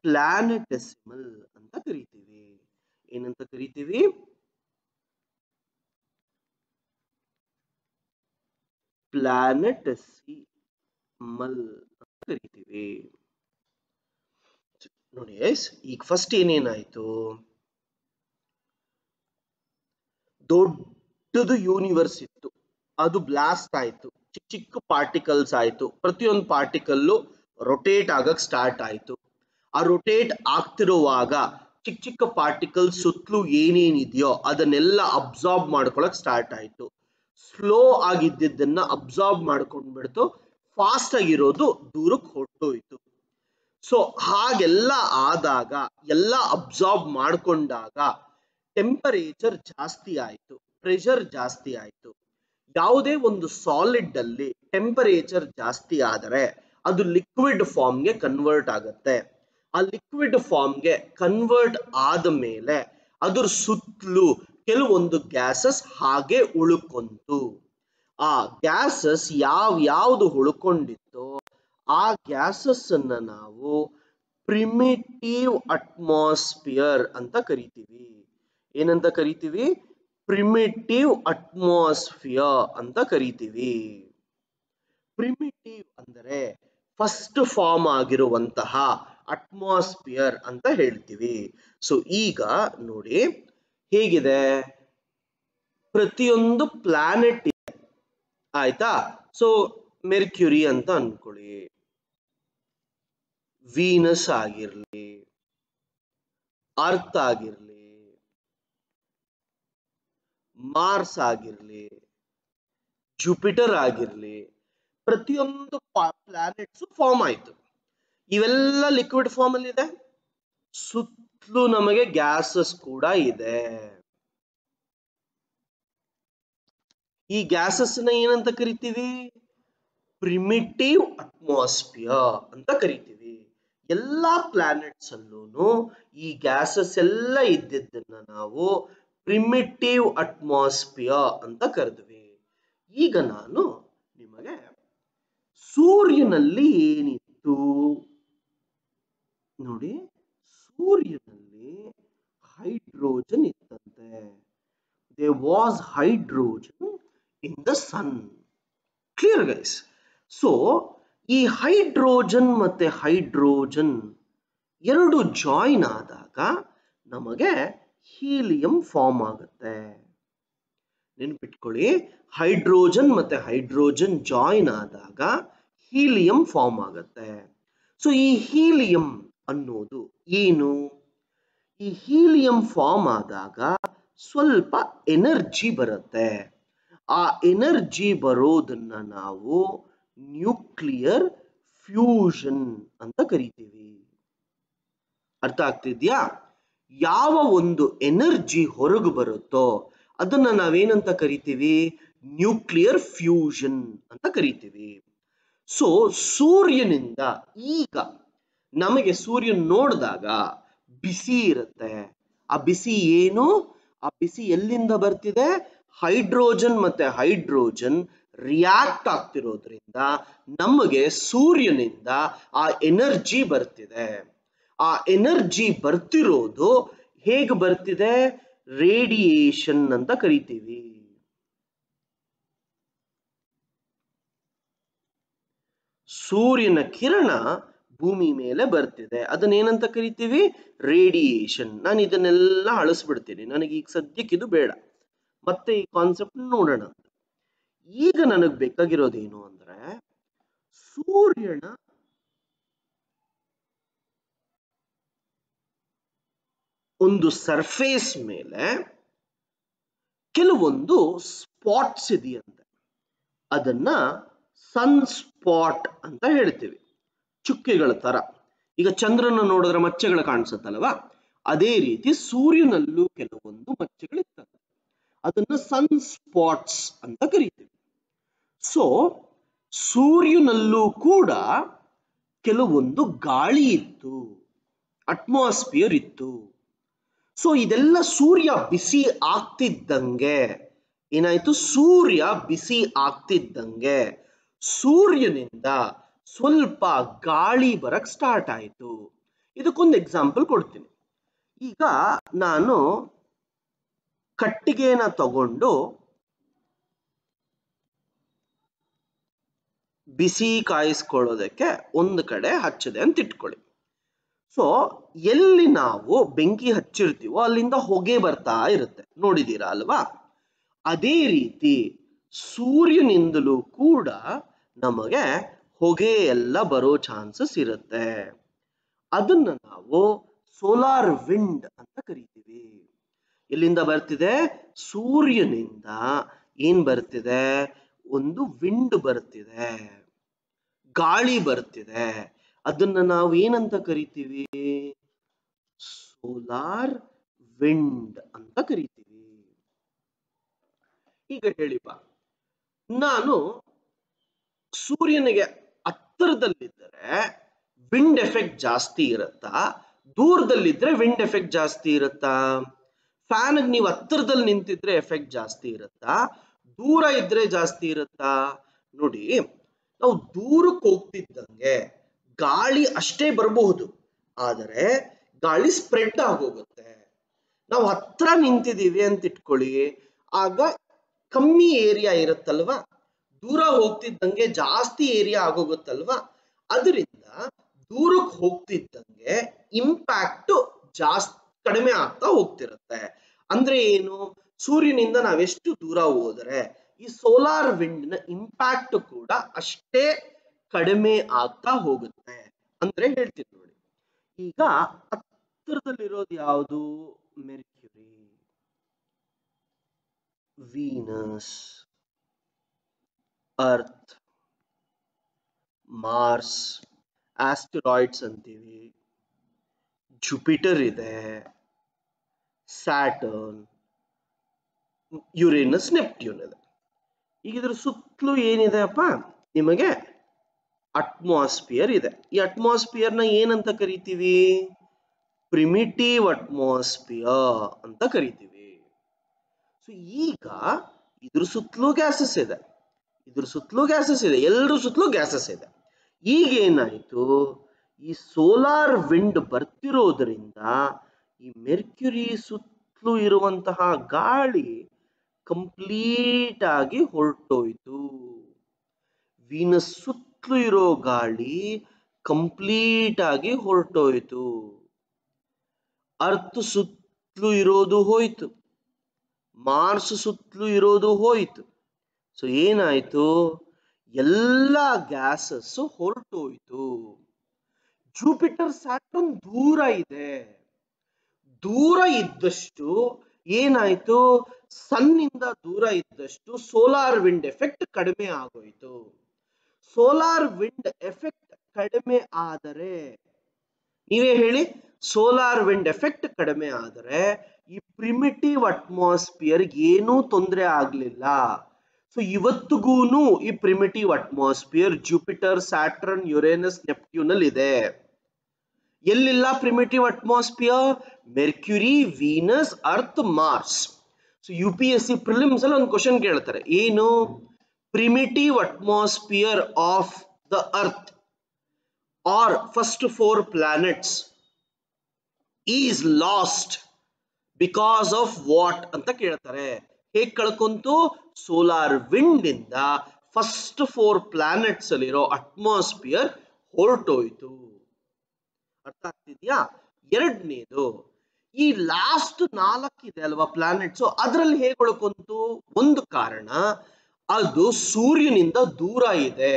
ಪ್ಲಾನೆಟೆಸಿಮಲ್ ಅಂತ ಕರಿತೀವಿ. ಏನಂತ ಕರಿತೀವಿ? ಪ್ಲಾನೆಟೆಸಿಮಲ್ ಅಂತ ಕರಿತೀವಿ. ನೋಡಿ ಈಗ ಫಸ್ಟ್ ಏನೇನಾಯ್ತು? ದೊಡ್ಡದು ಯೂನಿವರ್ಸ್ ಇತ್ತು, ಅದು ಬ್ಲಾಸ್ಟ್ ಆಯ್ತು, ಚಿಕ್ಕ ಚಿಕ್ಕ ಪಾರ್ಟಿಕಲ್ಸ್ ಆಯ್ತು. ಪ್ರತಿಯೊಂದು ಪಾರ್ಟಿಕಲ್ಲು ರೊಟೇಟ್ ಆಗಕ್ ಸ್ಟಾರ್ಟ್ ಆಯ್ತು. ಆ ರೊಟೇಟ್ ಆಗ್ತಿರುವಾಗ ಚಿಕ್ಕ ಚಿಕ್ಕ ಪಾರ್ಟಿಕಲ್ಸ್ ಸುತ್ತಲೂ ಏನೇನಿದೆಯೋ ಅದನ್ನೆಲ್ಲ ಅಬ್ಸಾರ್ಬ್ ಮಾಡ್ಕೊಳಕ್ ಸ್ಟಾರ್ಟ್ ಆಯ್ತು. ಸ್ಲೋ ಆಗಿದ್ದನ್ನ ಅಬ್ಸಾರ್ಬ್ ಮಾಡ್ಕೊಂಡ್ಬಿಡ್ತು, ಫಾಸ್ಟ್ ಆಗಿರೋದು ದೂರಕ್ಕೆ ಹೊರಟೋಯ್ತು. ಸೊ ಹಾಗೆಲ್ಲ ಆದಾಗ, ಎಲ್ಲ ಅಬ್ಸಾರ್ಬ್ ಮಾಡ್ಕೊಂಡಾಗ ಟೆಂಪರೇಚರ್ ಜಾಸ್ತಿ ಆಯ್ತು, ಪ್ರೆಷರ್ ಜಾಸ್ತಿ ಆಯ್ತು. ಯಾವುದೇ ಒಂದು ಸಾಲಿಡ್ ಅಲ್ಲಿ ಟೆಂಪರೇಚರ್ ಜಾಸ್ತಿ ಆದರೆ ಅದು ಲಿಕ್ವಿಡ್ ಫಾರ್ಮ್ಗೆ ಕನ್ವರ್ಟ್ ಆಗುತ್ತೆ. ಆ ಲಿಕ್ವಿಡ್ ಫಾರ್ಮ್ಗೆ ಕನ್ವರ್ಟ್ ಆದ ಮೇಲೆ ಅದ್ರ ಸುತ್ತಲೂ ಕೆಲವೊಂದು ಗ್ಯಾಸಸ್ ಹಾಗೆ ಉಳ್ಕೊಂತು. ಆ ಗ್ಯಾಸಸ್ ಯಾವ್ದು ಉಳ್ಕೊಂಡಿತ್ತೋ ಆ ಗ್ಯಾಸಸ್ ಅನ್ನ ನಾವು ಪ್ರಿಮಿಟಿವ್ ಅಟ್ಮಾಸ್ಫಿಯರ್ ಅಂತ ಕರಿತೀವಿ. ಏನಂತ ಕರಿತೀವಿ? ಪ್ರಿಮಿಟಿವ್ ಅಟ್ಮಾಸ್ಫಿಯರ್ ಅಂತ ಕರಿತೀವಿ. ಪ್ರಿಮಿಟಿವ್ ಅಂದರೆ ಫಸ್ಟ್ ಫಾರ್ಮ್ ಆಗಿರುವಂತಹ ಅಟ್ಮಾಸ್ಫಿಯರ್ ಅಂತ ಹೇಳ್ತೀವಿ. ಸೊ ಈಗ ನೋಡಿ ಹೇಗಿದೆ, ಪ್ರತಿಯೊಂದು ಪ್ಲಾನೆಟ್ ಇದೆ, ಆಯ್ತಾ? ಸೊ ಮೆರ್ಕ್ಯುರಿ ಅಂತ ಅನ್ಕೊಳ್ಳಿ, ವೀನಸ್ ಆಗಿರ್ಲಿ, ಅರ್ತ್ ಆಗಿರ್ಲಿ, ಮಾರ್ಸ್ ಆಗಿರ್ಲಿ, ಜುಪಿಟರ್ ಆಗಿರ್ಲಿ, ಪ್ರತಿಯೊಂದು ಪ್ಲಾನೆಟ್ಸ್ ಫಾರ್ಮ್ ಆಯ್ತು. ಇವೆಲ್ಲ ಲಿಕ್ವಿಡ್ ಫಾರ್ಮ್ ಅಲ್ಲಿ ಇದೆ. ಸುತ್ತಲೂ ನಮಗೆ ಗ್ಯಾಸಸ್ ಕೂಡ ಇದೆ. ಈ ಗ್ಯಾಸಸ್ ನ ಏನಂತ ಕರಿತೀವಿ? ಪ್ರಿಮಿಟಿವ್ ಅಟ್ಮಾಸ್ಫಿಯರ್ ಅಂತ ಕರಿತೀವಿ. ಎಲ್ಲ ಪ್ಲಾನೆಟ್ಸ್ ಅಲ್ಲೂ ಈ ಗ್ಯಾಸಸ್ ಎಲ್ಲ ಇದ್ದಿದ್ದನ್ನ ನಾವು ಪ್ರಿಮಿಟಿವ್ ಅಟ್ಮಾಸ್ಫಿಯರ್ ಅಂತ ಕರೆದ್ವಿ. ಈಗ ನಾನು ನಿಮಗೆ ಸೂರ್ಯನಲ್ಲಿ ಏನಿತ್ತು ನೋಡಿ, ಸೂರ್ಯನಲ್ಲಿ ಹೈಡ್ರೋಜನ್ ಇತ್ತಂತೆ. there was hydrogen in the sun. Clear guys? So ಈ ಹೈಡ್ರೋಜನ್ ಮತ್ತೆ ಹೈಡ್ರೋಜನ್ ಎರಡು ಜಾಯಿನ್ ಆದಾಗ ನಮಗೆ ಹೀಲಿಯಂ ಫಾರ್ಮ್ ಆಗುತ್ತೆ. ನೆನ್ಪಿಟ್ಕೊಳ್ಳಿ, ಹೈಡ್ರೋಜನ್ ಮತ್ತೆ ಹೈಡ್ರೋಜನ್ ಜಾಯಿನ್ ಆದಾಗ ಹೀಲಿಯಂ ಫಾರ್ಮ್ ಆಗುತ್ತೆ. ಸೊ ಈ ಹೀಲಿಯಂ ಅನ್ನೋದು ಏನು? ಈ ಹೀಲಿಯಂ ಫಾರ್ಮ್ ಆದಾಗ ಸ್ವಲ್ಪ ಎನರ್ಜಿ ಬರುತ್ತೆ. ಆ ಎನರ್ಜಿ ಬರೋದನ್ನ ನಾವು ನ್ಯೂಕ್ಲಿಯರ್ ಫ್ಯೂಷನ್ ಅಂತ ಕರಿತೀವಿ. ಅರ್ಥ ಆಗ್ತಿದ್ಯಾ? ಯಾವ ಒಂದು ಎನರ್ಜಿ ಹೊರಗೆ ಬರುತ್ತೋ ಅದನ್ನ ನಾವೇನಂತ ಕರಿತೀವಿ? ನ್ಯೂಕ್ಲಿಯರ್ ಫ್ಯೂಷನ್ ಅಂತ ಕರಿತೀವಿ. ಸೊ ಸೂರ್ಯನಿಂದ ಈಗ ನಮಗೆ ಸೂರ್ಯನ್ ನೋಡಿದಾಗ ಬಿಸಿ ಇರುತ್ತೆ. ಆ ಬಿಸಿ ಏನು? ಆ ಬಿಸಿ ಎಲ್ಲಿಂದ ಬರ್ತಿದೆ? ಹೈಡ್ರೋಜನ್ ಮತ್ತೆ ಹೈಡ್ರೋಜನ್ ರಿಯಾಕ್ಟ್ ಆಗ್ತಿರೋದ್ರಿಂದ ನಮಗೆ ಸೂರ್ಯನಿಂದ ಆ ಎನರ್ಜಿ ಬರ್ತಿದೆ. ಆ ಎನರ್ಜಿ ಬರ್ತಿರೋದು ಹೇಗೆ ಬರ್ತಿದೆ? ರೇಡಿಯೇಷನ್ ಅಂತ ಕರಿತೀವಿ. ಸೂರ್ಯನ ಕಿರಣ ಭೂಮಿ ಮೇಲೆ ಬರ್ತಿದೆ, ಅದನ್ನೇನಂತ ಕರಿತೀವಿ? ರೇಡಿಯೇಷನ್. ನಾನು ಇದನ್ನೆಲ್ಲ ಅಳಿಸ್ಬಿಡ್ತೀನಿ, ನನಗೆ ಈಗ ಸದ್ಯಕ್ಕೆ ಇದು ಬೇಡ. ಮತ್ತೆ ಈ ಕಾನ್ಸೆಪ್ಟ್ ನೋಡೋಣ. ಈಗ ನನಗೆ ಬೇಕಾಗಿರೋದೇನು ಅಂದ್ರೆ ಸೂರ್ಯನ ಒಂದು ಸರ್ಫೇಸ್ ಮೇಲೆ ಕೆಲವೊಂದು ಸ್ಪಾಟ್ಸ್ ಇದೆಯಂತೆ. ಅದನ್ನ ಸನ್ ಸ್ಪಾಟ್ ಅಂತ ಹೇಳ್ತೀವಿ. ಚುಕ್ಕೆಗಳ ತರ. ಈಗ ಚಂದ್ರನ ನೋಡಿದ್ರೆ ಮಚ್ಚೆಗಳು ಕಾಣಿಸುತ್ತಲ್ವಾ, ಅದೇ ರೀತಿ ಸೂರ್ಯನಲ್ಲೂ ಕೆಲವೊಂದು ಮಚ್ಚೆಗಳಿರ್ತವೆ. ಅದನ್ನ ಸನ್ ಸ್ಪಾಟ್ಸ್ ಅಂತ ಕರಿತೀವಿ. ಸೊ ಸೂರ್ಯನಲ್ಲೂ ಕೂಡ ಕೆಲವೊಂದು ಗಾಳಿ ಇತ್ತು, ಅಟ್ಮಾಸ್ಫಿಯರ್ ಇತ್ತು. ಸೊ ಇದೆಲ್ಲ ಸೂರ್ಯ ಬಿಸಿ ಆಗ್ತಿದ್ದಂಗೆ ಏನಾಯ್ತು? ಸೂರ್ಯ ಬಿಸಿ ಆಗ್ತಿದ್ದಂಗೆ ಸೂರ್ಯನಿಂದ ಸ್ವಲ್ಪ ಗಾಳಿ ಬರಕ್ ಸ್ಟಾರ್ಟ್ ಆಯ್ತು. ಇದಕ್ಕೊಂದು ಎಕ್ಸಾಂಪಲ್ ಕೊಡ್ತೀನಿ. ಈಗ ನಾನು ಕಟ್ಟಿಗೆನ ತಗೊಂಡು ಬಿಸಿ ಕಾಯಿಸ್ಕೊಳ್ಳೋದಕ್ಕೆ ಒಂದು ಕಡೆ ಹಚ್ಚದೆ ಅಂತ ಇಟ್ಕೊಳ್ಳಿ. ಸೊ ಎಲ್ಲಿ ನಾವು ಬೆಂಕಿ ಹಚ್ಚಿರ್ತೀವೋ ಅಲ್ಲಿಂದ ಹೊಗೆ ಬರ್ತಾ ಇರುತ್ತೆ, ನೋಡಿದೀರಾ ಅಲ್ವಾ? ಅದೇ ರೀತಿ ಸೂರ್ಯನಿಂದಲೂ ಕೂಡ ನಮಗೆ ಹೊಗೆ ಎಲ್ಲ ಬರೋ ಚಾನ್ಸಸ್ ಇರುತ್ತೆ. ಅದನ್ನ ನಾವು ಸೋಲಾರ್ ವಿಂಡ್ ಅಂತ ಕರಿತೀವಿ. ಎಲ್ಲಿಂದ ಬರ್ತಿದೆ? ಸೂರ್ಯನಿಂದ ಏನ್ ಬರ್ತಿದೆ? ಒಂದು ವಿಂಡ್ ಬರ್ತಿದೆ, ಗಾಳಿ ಬರ್ತಿದೆ. ಅದನ್ನ ನಾವು ಏನಂತ ಕರಿತೀವಿ? ಸೋಲಾರ್ ವಿಂಡ್ ಅಂತ ಕರಿತೀವಿ. ಈಗ ಹೇಳಿಪ್ಪ, ನಾನು ಸೂರ್ಯನಿಗೆ ಹತ್ತಿರದಲ್ಲಿದ್ದರೆ ವಿಂಡ್ ಎಫೆಕ್ಟ್ ಜಾಸ್ತಿ ಇರುತ್ತಾ? ದೂರದಲ್ಲಿದ್ರೆ ವಿಂಡ್ ಎಫೆಕ್ಟ್ ಜಾಸ್ತಿ ಇರುತ್ತಾ? ಫ್ಯಾನ್ಗೆ ನೀವು ಹತ್ತಿರದಲ್ಲಿ ನಿಂತಿದ್ರೆ ಎಫೆಕ್ಟ್ ಜಾಸ್ತಿ ಇರುತ್ತಾ? ದೂರ ಇದ್ರೆ ಜಾಸ್ತಿ ಇರುತ್ತಾ? ನೋಡಿ, ನಾವು ದೂರಕ್ಕೆ ಹೋಗ್ತಿದ್ದಂಗೆ ಗಾಳಿ ಅಷ್ಟೇ ಬರಬಹುದು, ಆದರೆ ಗಾಳಿ ಸ್ಪ್ರೆಡ್ ಆಗೋಗುತ್ತೆ. ನಾವು ಹತ್ರ ನಿಂತಿದ್ದೀವಿ ಅಂತ ಇಟ್ಕೊಳ್ಳಿ, ಆಗ ಕಮ್ಮಿ ಏರಿಯಾ ಇರುತ್ತಲ್ವಾ, ದೂರ ಹೋಗ್ತಿದ್ದಂಗೆ ಜಾಸ್ತಿ ಏರಿಯಾ ಆಗೋಗುತ್ತಲ್ವಾ. ಅದರಿಂದ ದೂರಕ್ಕೆ ಹೋಗ್ತಿದ್ದಂಗೆ ಇಂಪ್ಯಾಕ್ಟ್ ಜಾಸ್ತಿ ಕಡಿಮೆ ಆಗ್ತಾ ಹೋಗ್ತಿರುತ್ತೆ. ಅಂದ್ರೆ ಏನು? ಸೂರ್ಯನಿಂದ ನಾವೆಷ್ಟು ದೂರ ಹೋದರೆ ಈ ಸೋಲಾರ್ ವಿಂಡ್ ನ ಇಂಪ್ಯಾಕ್ಟ್ ಕೂಡ ಅಷ್ಟೇ ಕಡಿಮೆ ಆಗ್ತಾ ಹೋಗುತ್ತೆ ಅಂದ್ರೆ ಹೇಳ್ತೀನಿ ನೋಡಿ. ಈಗ ಹತ್ತಿರದಲ್ಲಿರೋದು ಯಾವುದು? ಮೆರ್ಕ್ಯುರಿ, ವೀನಸ್, ಅರ್ತ್, ಮಾರ್ಸ್, ಆಸ್ಟರಾಯ್ಡ್ಸ್ ಅಂತೀವಿ, ಜುಪಿಟರ್ ಇದೆ, ಸ್ಯಾಟರ್ನ್, ಯುರೇನಸ್, ನೆಪ್ಟ್ಯೂನ್ ಇದೆ. ಈಗ ಇದ್ರ ಸುತ್ತಲೂ ಏನಿದೆ ಅಪ್ಪ? ನಿಮಗೆ ಅಟ್ಮಾಸ್ಫಿಯರ್ ಇದೆ. ಈ ಅಟ್ಮಾಸ್ಫಿಯರ್ನ ಏನಂತ ಕರಿತೀವಿ? ಪ್ರಿಮಿಟಿವ್ ಅಟ್ಮಾಸ್ಫಿಯರ್ ಅಂತ ಕರಿತೀವಿ. ಸೊ ಈಗ ಇದ್ರ ಸುತ್ತಲೂ ಗ್ಯಾಸಸ್ ಇದೆ, ಇದ್ರ ಸುತ್ತಲೂ ಗ್ಯಾಸಸ್ ಇದೆ, ಎಲ್ಲರ ಸುತ್ತಲೂ ಗ್ಯಾಸಸ್ ಇದೆ. ಈಗ ಏನಾಯ್ತು, ಈ ಸೋಲಾರ್ ವಿಂಡ್ ಬರ್ತಿರೋದ್ರಿಂದ ಈ ಮೆರ್ಕ್ಯುರಿ ಸುತ್ತಲೂ ಇರುವಂತಹ ಗಾಳಿ ಕಂಪ್ಲೀಟ್ ಆಗಿ ಹೊರಟೋಯ್ತು. ವೀನಸ್ ಸುತ್ತಲೂ ಇರೋ ಗಾಳಿ ಕಂಪ್ಲೀಟ್ ಆಗಿ ಹೊರಟೋಯ್ತು. ಅರ್ತ್ ಸುತ್ತಲೂ ಇರೋದು ಹೋಯ್ತು, ಮಾರ್ಸ್ ಸುತ್ತಲೂ ಇರೋದು ಹೋಯ್ತು. ಸೊ ಏನಾಯ್ತು, ಎಲ್ಲ ಗ್ಯಾಸಸ್ ಹೊರಟೋಯ್ತು. ಜೂಪಿಟರ್ ಸ್ಯಾಟರ್ನ್ ದೂರ ಇದೆ, ದೂರ ಇದ್ದಷ್ಟು ಏನಾಯ್ತು, ಸನ್ನಿಂದ ದೂರ ಇದ್ದಷ್ಟು ಸೋಲಾರ್ ವಿಂಡ್ ಎಫೆಕ್ಟ್ ಕಡಿಮೆ ಆಗೋಯ್ತು. ಸೋಲಾರ್ ವಿಂಡ್ ಎಫೆಕ್ಟ್ ಕಡಿಮೆ ಆದರೆ, ನೀವೇ ಹೇಳಿ, ಸೋಲಾರ್ ವಿಂಡ್ ಎಫೆಕ್ಟ್ ಕಡಿಮೆ ಆದರೆ ಈ ಪ್ರಿಮಿಟಿವ್ ಅಟ್ಮಾಸ್ಫಿಯರ್ ಏನೂ ತೊಂದರೆ ಆಗ್ಲಿಲ್ಲ. ಸೊ ಇವತ್ತಿಗೂನು ಈ primitive atmosphere Jupiter, Saturn, Uranus, Neptune ಅಲ್ಲಿ ಇದೆ. ಎಲ್ಲಿಲ್ಲ primitive atmosphere? Mercury, Venus, Earth, Mars. So UPSC prelims ಅಲ್ಲಿ ಒಂದು ಕ್ವಶನ್ ಕೇಳ್ತಾರೆ, ಏನು? Primitive atmosphere of the earth are first 4 planets is lost because of what ಅಂತ ಕೇಳ್ತಾರೆ. ಹೇಗ್ ಕಳ್ಕೊಂತು? ಸೋಲಾರ್ ವಿಂಡ್ ಇಂದ ಫಸ್ಟ್ 4 ಪ್ಲಾನೆಟ್ಸ್ ಅಲ್ಲಿರೋ ಅಟ್ಮಾಸ್ಫಿಯರ್ ಹೊರಟೋಯ್ತು. ಅರ್ಥ ಆಗ್ತಿದ್ಯಾ? ಎರಡನೇದು, ಈ ಲಾಸ್ಟ್ 4 ಇದೆ ಅಲ್ವಾ ಪ್ಲಾನೆಟ್ಸ್, ಅದರಲ್ಲಿ ಹೇಗೆ ಉಳ್ಕೊಂತು? ಒಂದು ಕಾರಣ, ಅದು ಸೂರ್ಯನಿಂದ ದೂರ ಇದೆ.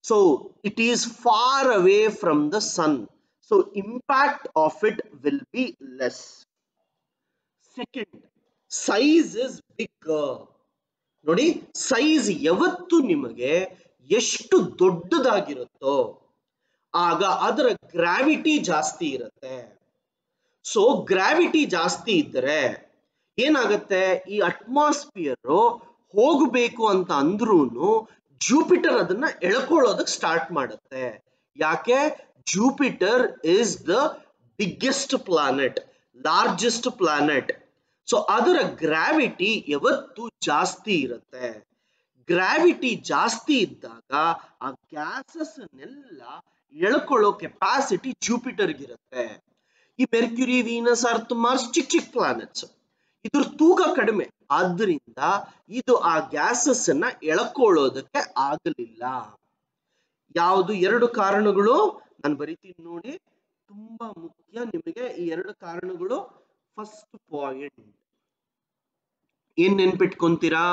So it is far away from the sun, so impact of it will be less. Second, size is big. ನೋಡಿ, ಸೈಜ್ ಯಾವತ್ತು ನಿಮಗೆ ಎಷ್ಟು ದೊಡ್ಡದಾಗಿರುತ್ತೋ ಆಗ ಅದರ ಗ್ರಾವಿಟಿ ಜಾಸ್ತಿ ಇರುತ್ತೆ. ಸೊ ಗ್ರಾವಿಟಿ ಜಾಸ್ತಿ ಇದ್ದರೆ ಏನಾಗುತ್ತೆ, ಈ ಅಟ್ಮಾಸ್ಫಿಯರ್ ಹೋಗಬೇಕು ಅಂತ ಅಂದ್ರೂನು ಜೂಪಿಟರ್ ಅದನ್ನ ಎಳ್ಕೊಳ್ಳೋದಕ್ಕೆ ಸ್ಟಾರ್ಟ್ ಮಾಡುತ್ತೆ. ಯಾಕೆ? Jupiter is the biggest planet, largest planet. So ಅದರ ಗ್ರಾವಿಟಿ ಯಾವತ್ತು ಜಾಸ್ತಿ ಇರುತ್ತೆ. ಗ್ರಾವಿಟಿ ಜಾಸ್ತಿ ಇದ್ದಾಗ ಆ ಗ್ಯಾಸಸ್ ನೆಲ್ಲ ಎಳ್ಕೊಳ್ಳೋ ಕೆಪಾಸಿಟಿ ಜೂಪಿಟರ್ಗಿರುತ್ತೆ. ಈ ಮೆರ್ಕ್ಯುರಿ, ವೀನಸ್, ಅರ್ತ್, ಮಾರ್ಸ್ ಚಿಕ್ಕ ಚಿಕ್ಕ ಪ್ಲಾನೆಟ್ಸ್, ಇದ್ರ ತೂಕ ಕಡಿಮೆ, ಆದ್ರಿಂದ ಇದು ಆ ಗ್ಯಾಸಸ್ ಅನ್ನ ಎಳ್ಕೊಳ್ಳೋದಕ್ಕೆ ಆಗಲಿಲ್ಲ. ಯಾವುದು? 2 ಕಾರಣಗಳು ನಾನು ಬರಿತೀನಿ ನೋಡಿ, ತುಂಬಾ ಮುಖ್ಯ ನಿಮಗೆ ಈ 2 ಕಾರಣಗಳು. ಫಸ್ಟ್ ಪಾಯಿಂಟ್ ಏನ್ ನೆನ್ಪಿಟ್ಕೊಂತೀರಾ?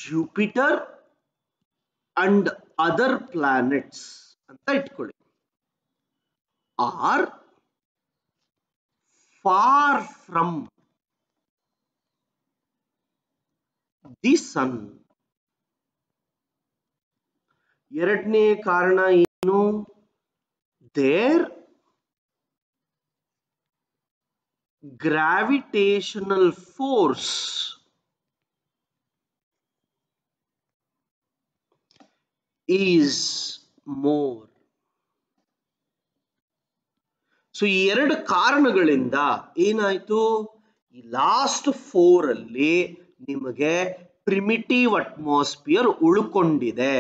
ಜೂಪಿಟರ್ ಅಂಡ್ ಅದರ್ ಪ್ಲಾನೆಟ್ಸ್ ಅಂತ ಇಟ್ಕೊಳ್ಳಿ, are far from the sun. ಎರಡನೇ ಕಾರಣ ಏನು? There gravitational force is more. So ಈ 2 ಕಾರಣಗಳಿಂದ ಏನಾಯ್ತು, ಈ ಲಾಸ್ಟ್ 4 ಅಲ್ಲಿ ನಿಮಗೆ ಪ್ರಿಮಿಟಿವ್ ಅಟ್ಮಾಸ್ಫಿಯರ್ ಉಳ್ಕೊಂಡಿದೆ.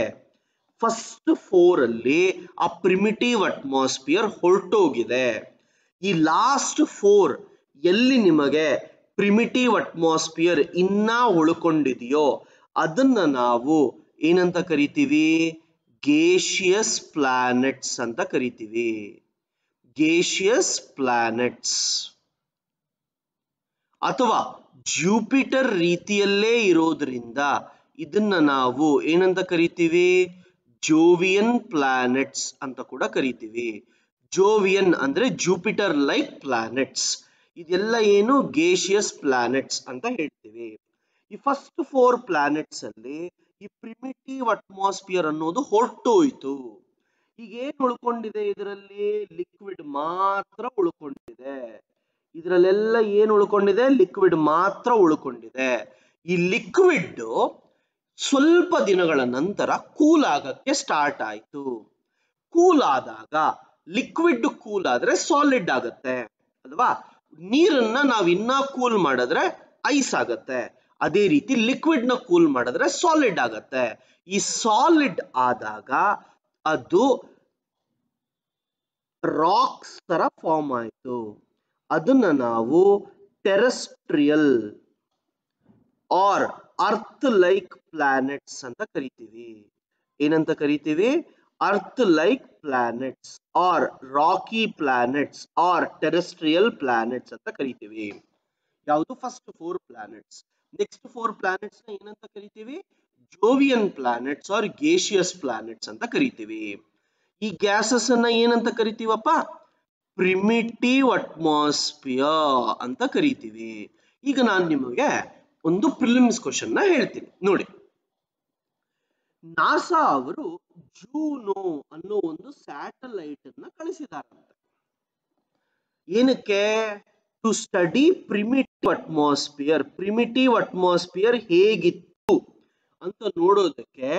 ಫಸ್ಟ್ 4 ಅಲ್ಲಿ ಆ ಪ್ರಿಮಿಟಿವ್ ಅಟ್ಮಾಸ್ಫಿಯರ್ ಹೊರಟೋಗಿದೆ. ಈ ಲಾಸ್ಟ್ 4 ಎಲ್ಲಿ ನಿಮಗೆ ಪ್ರಿಮಿಟಿವ್ ಅಟ್ಮಾಸ್ಫಿಯರ್ ಇನ್ನ ಉಳ್ಕೊಂಡಿದೆಯೋ ಅದನ್ನ ನಾವು ಏನಂತ ಕರಿತೀವಿ? ಗೇಷಿಯಸ್ ಪ್ಲಾನೆಟ್ಸ್ ಅಂತ ಕರಿತೀವಿ. ಗೇಷಿಯಸ್ ಪ್ಲಾನೆಟ್ಸ್ ಅಥವಾ ಜೂಪಿಟರ್ ರೀತಿಯಲ್ಲೇ ಇರೋದ್ರಿಂದ ಇದನ್ನ ನಾವು ಏನಂತ ಕರಿತೀವಿ? ಜೋವಿಯನ್ ಪ್ಲಾನೆಟ್ಸ್ ಅಂತ ಕೂಡ ಕರಿತೀವಿ. ಜೋವಿಯನ್ ಅಂದ್ರೆ ಜೂಪಿಟರ್ ಲೈಕ್ ಪ್ಲಾನೆಟ್ಸ್. ಇದೆಲ್ಲ ಏನು? ಗೇಷಿಯಸ್ ಪ್ಲಾನೆಟ್ಸ್ ಅಂತ ಹೇಳ್ತೀವಿ. ಈ ಫಸ್ಟ್ 4 ಪ್ಲಾನೆಟ್ಸ್ ಅಲ್ಲಿ ಈ ಪ್ರಿಮಿಟಿವ್ ಅಟ್ಮಾಸ್ಫಿಯರ್ ಅನ್ನೋದು ಹೊರಟೋಯ್ತು. ಈಗ ಏನ್ ಉಳ್ಕೊಂಡಿದೆ? ಇದರಲ್ಲಿ ಲಿಕ್ವಿಡ್ ಮಾತ್ರ ಉಳ್ಕೊಂಡಿದೆ. ಇದರಲ್ಲೆಲ್ಲ ಏನ್ ಉಳ್ಕೊಂಡಿದೆ? ಲಿಕ್ವಿಡ್ ಮಾತ್ರ ಉಳ್ಕೊಂಡಿದೆ. ಈ ಲಿಕ್ವಿಡ್ ಸ್ವಲ್ಪ ದಿನಗಳ ನಂತರ ಕೂಲ್ ಆಗಕ್ಕೆ ಸ್ಟಾರ್ಟ್ ಆಯ್ತು. ಕೂಲ್ ಆದಾಗ ಲಿಕ್ವಿಡ್ ಕೂಲ್ ಆದ್ರೆ ಸಾಲಿಡ್ ಆಗತ್ತೆ ಅಲ್ವಾ? ನೀರನ್ನ ನಾವ್ ಇನ್ನ ಕೂಲ್ ಮಾಡಿದ್ರೆ ಐಸ್ ಆಗತ್ತೆ. ಅದೇ ರೀತಿ ಲಿಕ್ವಿಡ್ ನ ಕೂಲ್ ಮಾಡಿದ್ರೆ ಸಾಲಿಡ್ ಆಗತ್ತೆ. ಈ ಸಾಲಿಡ್ ಆದಾಗ ಅದು ರಾಕ್ಸ್ ತರ ಫಾರ್ಮ್ ಆಯ್ತು. ಅದನ್ನ ನಾವು terrestrial or earth like planets ಅಂತ ಕರಿತೀವಿ. ಏನಂತ ಕರಿತೀವಿ? Earth like planets are rocky planets or terrestrial planets ಅಂತ ಕರಿತೀವಿ. ಯಾವುದು? First 4 planets. ನೆಕ್ಸ್ಟ್ 4 ಪ್ಲಾನೆಟ್ಸ್ ನ ಏನಂತ ಕರಿತೀವಿ? Jovian planets R gaseous planets ಅಂತ ಕರಿತೀವಿ. ಈ ಗ್ಯಾಸಸ್ ಅನ್ನ ಏನಂತ ಕರಿತೀವಪ್ಪ? ಪ್ರಿಮಿಟಿವ್ ಅಟ್ಮಾಸ್ಫಿಯರ್ ಅಂತ ಕರಿತೀವಿ. ಈಗ ನಾನು ನಿಮಗೆ ಒಂದು ಪ್ರಿಲಿಮ್ಸ್ ಕ್ವಶನ್ ನ ಹೇಳ್ತೀನಿ ನೋಡಿ. ನಾಸಾ ಅವರು ಜೂನೋ ಅನ್ನೋ ಒಂದು ಸ್ಯಾಟಲೈಟ್ ಅನ್ನ ಕಳಿಸಿದಾರಂತೆ. ಏನಕ್ಕೆ? To study primitive atmosphere. Primitive atmosphere ಹೇಗಿತ್ತು ಅಂತ ನೋಡೋದಕ್ಕೆ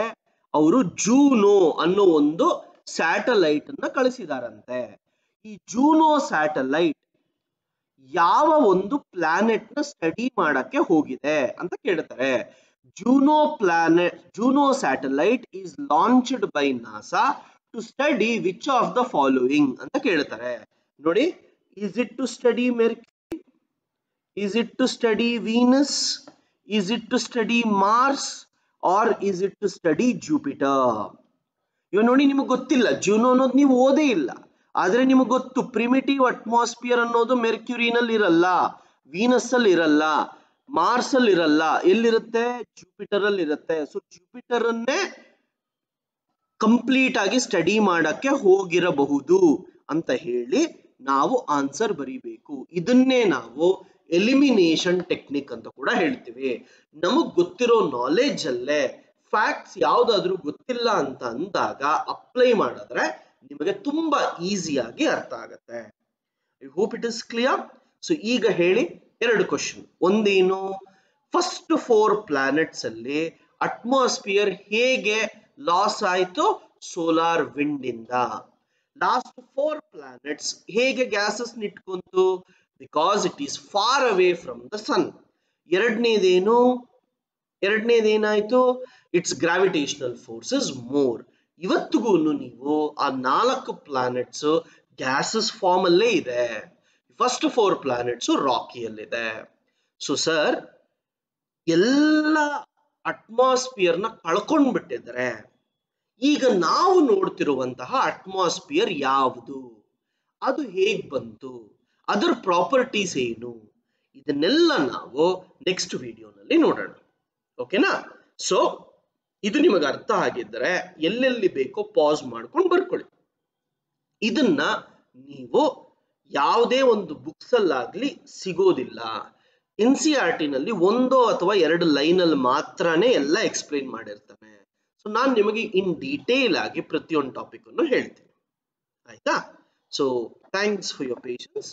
ಅವರು ಜೂನೋ ಅನ್ನೋ ಒಂದು ಸ್ಯಾಟಲೈಟ್ ಅನ್ನ ಕಳಿಸಿದಾರಂತೆ. ಈ ಜೂನೋ ಸ್ಯಾಟಲೈಟ್ ಯಾವ ಒಂದು ಪ್ಲಾನೆಟ್ ನ ಸ್ಟಡಿ ಮಾಡಕ್ಕೆ ಹೋಗಿದೆ ಅಂತ ಕೇಳ್ತಾರೆ. Juno satellite is launched by NASA to study which of the following ಅಂತ ಕೇಳ್ತಾರೆ ನೋಡಿ. Is it to study Mercury? Is it to study Venus? Is it to study Mars? Or is it to study Jupiter? ಇವಾಗ ನೋಡಿ, ನಿಮಗೆ ಗೊತ್ತಿಲ್ಲ, ಜೂನೋ ಅನ್ನೋದು ನೀವು ಓದೇ ಇಲ್ಲ, ಆದ್ರೆ ನಿಮಗೆ ಗೊತ್ತು ಪ್ರಿಮಿಟಿವ್ ಅಟ್ಮಾಸ್ಫಿಯರ್ ಅನ್ನೋದು ಮೆರ್ಕ್ಯುರಿನಲ್ಲಿ ಇರಲ್ಲ, ವೀನಸ್ ಅಲ್ಲಿ ಇರಲ್ಲ, ಮಾರ್ಸ್ ಅಲ್ಲಿ ಇರಲ್ಲ. ಎಲ್ಲಿರುತ್ತೆ? ಜುಪಿಟರ್ ಅಲ್ಲಿ ಇರುತ್ತೆ. ಸೊ ಜುಪಿಟರ್ ಅನ್ನೇ ಕಂಪ್ಲೀಟ್ ಆಗಿ ಸ್ಟಡಿ ಮಾಡಕ್ಕೆ ಹೋಗಿರಬಹುದು ಅಂತ ಹೇಳಿ ನಾವು ಆನ್ಸರ್ ಬರೀಬೇಕು. ಇದನ್ನೇ ನಾವು ಎಲಿಮಿನೇಷನ್ ಟೆಕ್ನಿಕ್ ಅಂತ ಕೂಡ ಹೇಳ್ತೀವಿ. ನಮಗ್ ಗೊತ್ತಿರೋ ನಾಲೆಜ್ ಅಲ್ಲೇ ಫ್ಯಾಕ್ಟ್ಸ್ ಯಾವ್ದಾದ್ರು ಗೊತ್ತಿಲ್ಲ ಅಂತ ಅಂದಾಗ ಅಪ್ಲೈ ಮಾಡಿದ್ರೆ ನಿಮಗೆ ತುಂಬಾ ಈಸಿಯಾಗಿ ಅರ್ಥ ಆಗತ್ತೆ. I hope it is clear. So ಈಗ ಹೇಳಿ, 2 ಕ್ವಶನ್. ಒಂದೇನು? ಫಸ್ಟ್ 4 ಪ್ಲಾನೆಟ್ಸ್ ಅಲ್ಲಿ ಅಟ್ಮಾಸ್ಫಿಯರ್ ಹೇಗೆ ಲಾಸ್ ಆಯ್ತು? ಸೋಲಾರ್ ವಿಂಡ್ ಇಂದ. ಲಾಸ್ಟ್ 4 ಪ್ಲಾನೆಟ್ಸ್ ಹೇಗೆ ಗ್ಯಾಸಸ್ ನಿಟ್ಕೊಂತು? Because it is far away from the sun. ಎರಡನೇದೇನಾಯ್ತು? It's gravitational force is more. ಇವತ್ತಿಗೂ ನೀವು ಆ 4 ಪ್ಲಾನೆಟ್ಸ್ ಗ್ಯಾಸಸ್ ಫಾರ್ಮ್ ಅಲ್ಲೇ ಇದೆ. ಫಸ್ಟ್ 4 ಪ್ಲಾನೆಟ್ಸ್ ರಾಕಿಯಲ್ಲಿದೆ. ಸೊ ಸರ್, ಎಲ್ಲ ಅಟ್ಮಾಸ್ಫಿಯರ್ ನ ಕಳ್ಕೊಂಡ್ಬಿಟ್ಟಿದ್ರೆ ಈಗ ನಾವು ನೋಡ್ತಿರುವಂತಹ ಅಟ್ಮಾಸ್ಫಿಯರ್ ಯಾವುದು? ಅದು ಹೇಗ್ ಬಂತು? ಅದರ ಪ್ರಾಪರ್ಟೀಸ್ ಏನು? ಇದನ್ನೆಲ್ಲ ನಾವು ನೆಕ್ಸ್ಟ್ ವಿಡಿಯೋನಲ್ಲಿ ನೋಡೋಣ. ಓಕೆನಾ? ಸೊ ಇದು ನಿಮಗೆ ಅರ್ಥ ಆಗಿದ್ರೆ ಎಲ್ಲೆಲ್ಲಿ ಬೇಕೋ ಪಾಸ್ ಮಾಡ್ಕೊಂಡು ಬರ್ಕೊಳ್ಳಿ. ಇದನ್ನ ನೀವು ಯಾವುದೇ ಒಂದು ಬುಕ್ಸ್ ಅಲ್ಲಾಗ್ಲಿ ಸಿಗೋದಿಲ್ಲ. NCERT ನಲ್ಲಿ 1 ಅಥವಾ 2 ಲೈನ್ ಅಲ್ಲಿ ಮಾತ್ರನೇ ಎಲ್ಲ ಎಕ್ಸ್ಪ್ಲೈನ್ ಮಾಡಿರ್ತಾನೆ. ಸೊ ನಾನು ನಿಮಗೆ ಇನ್ ಡೀಟೇಲ್ ಆಗಿ ಪ್ರತಿಯೊಂದು ಟಾಪಿಕ್ ಅನ್ನು ಹೇಳ್ತೀನಿ. ಆಯ್ತಾ? So thanks for your patience.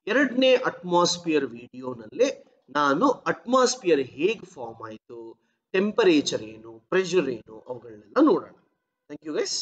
2ನೇ ಅಟ್ಮಾಸ್ಫಿಯರ್ ವಿಡಿಯೋನಲ್ಲಿ ನಾನು ಅಟ್ಮಾಸ್ಫಿಯರ್ ಹೇಗೆ ಫಾರ್ಮ್ ಆಯಿತು, ಟೆಂಪರೇಚರ್ ಏನು, ಪ್ರೆಷರ್ ಏನು, ಅವುಗಳನ್ನೆಲ್ಲ ನೋಡೋಣ. Thank you guys.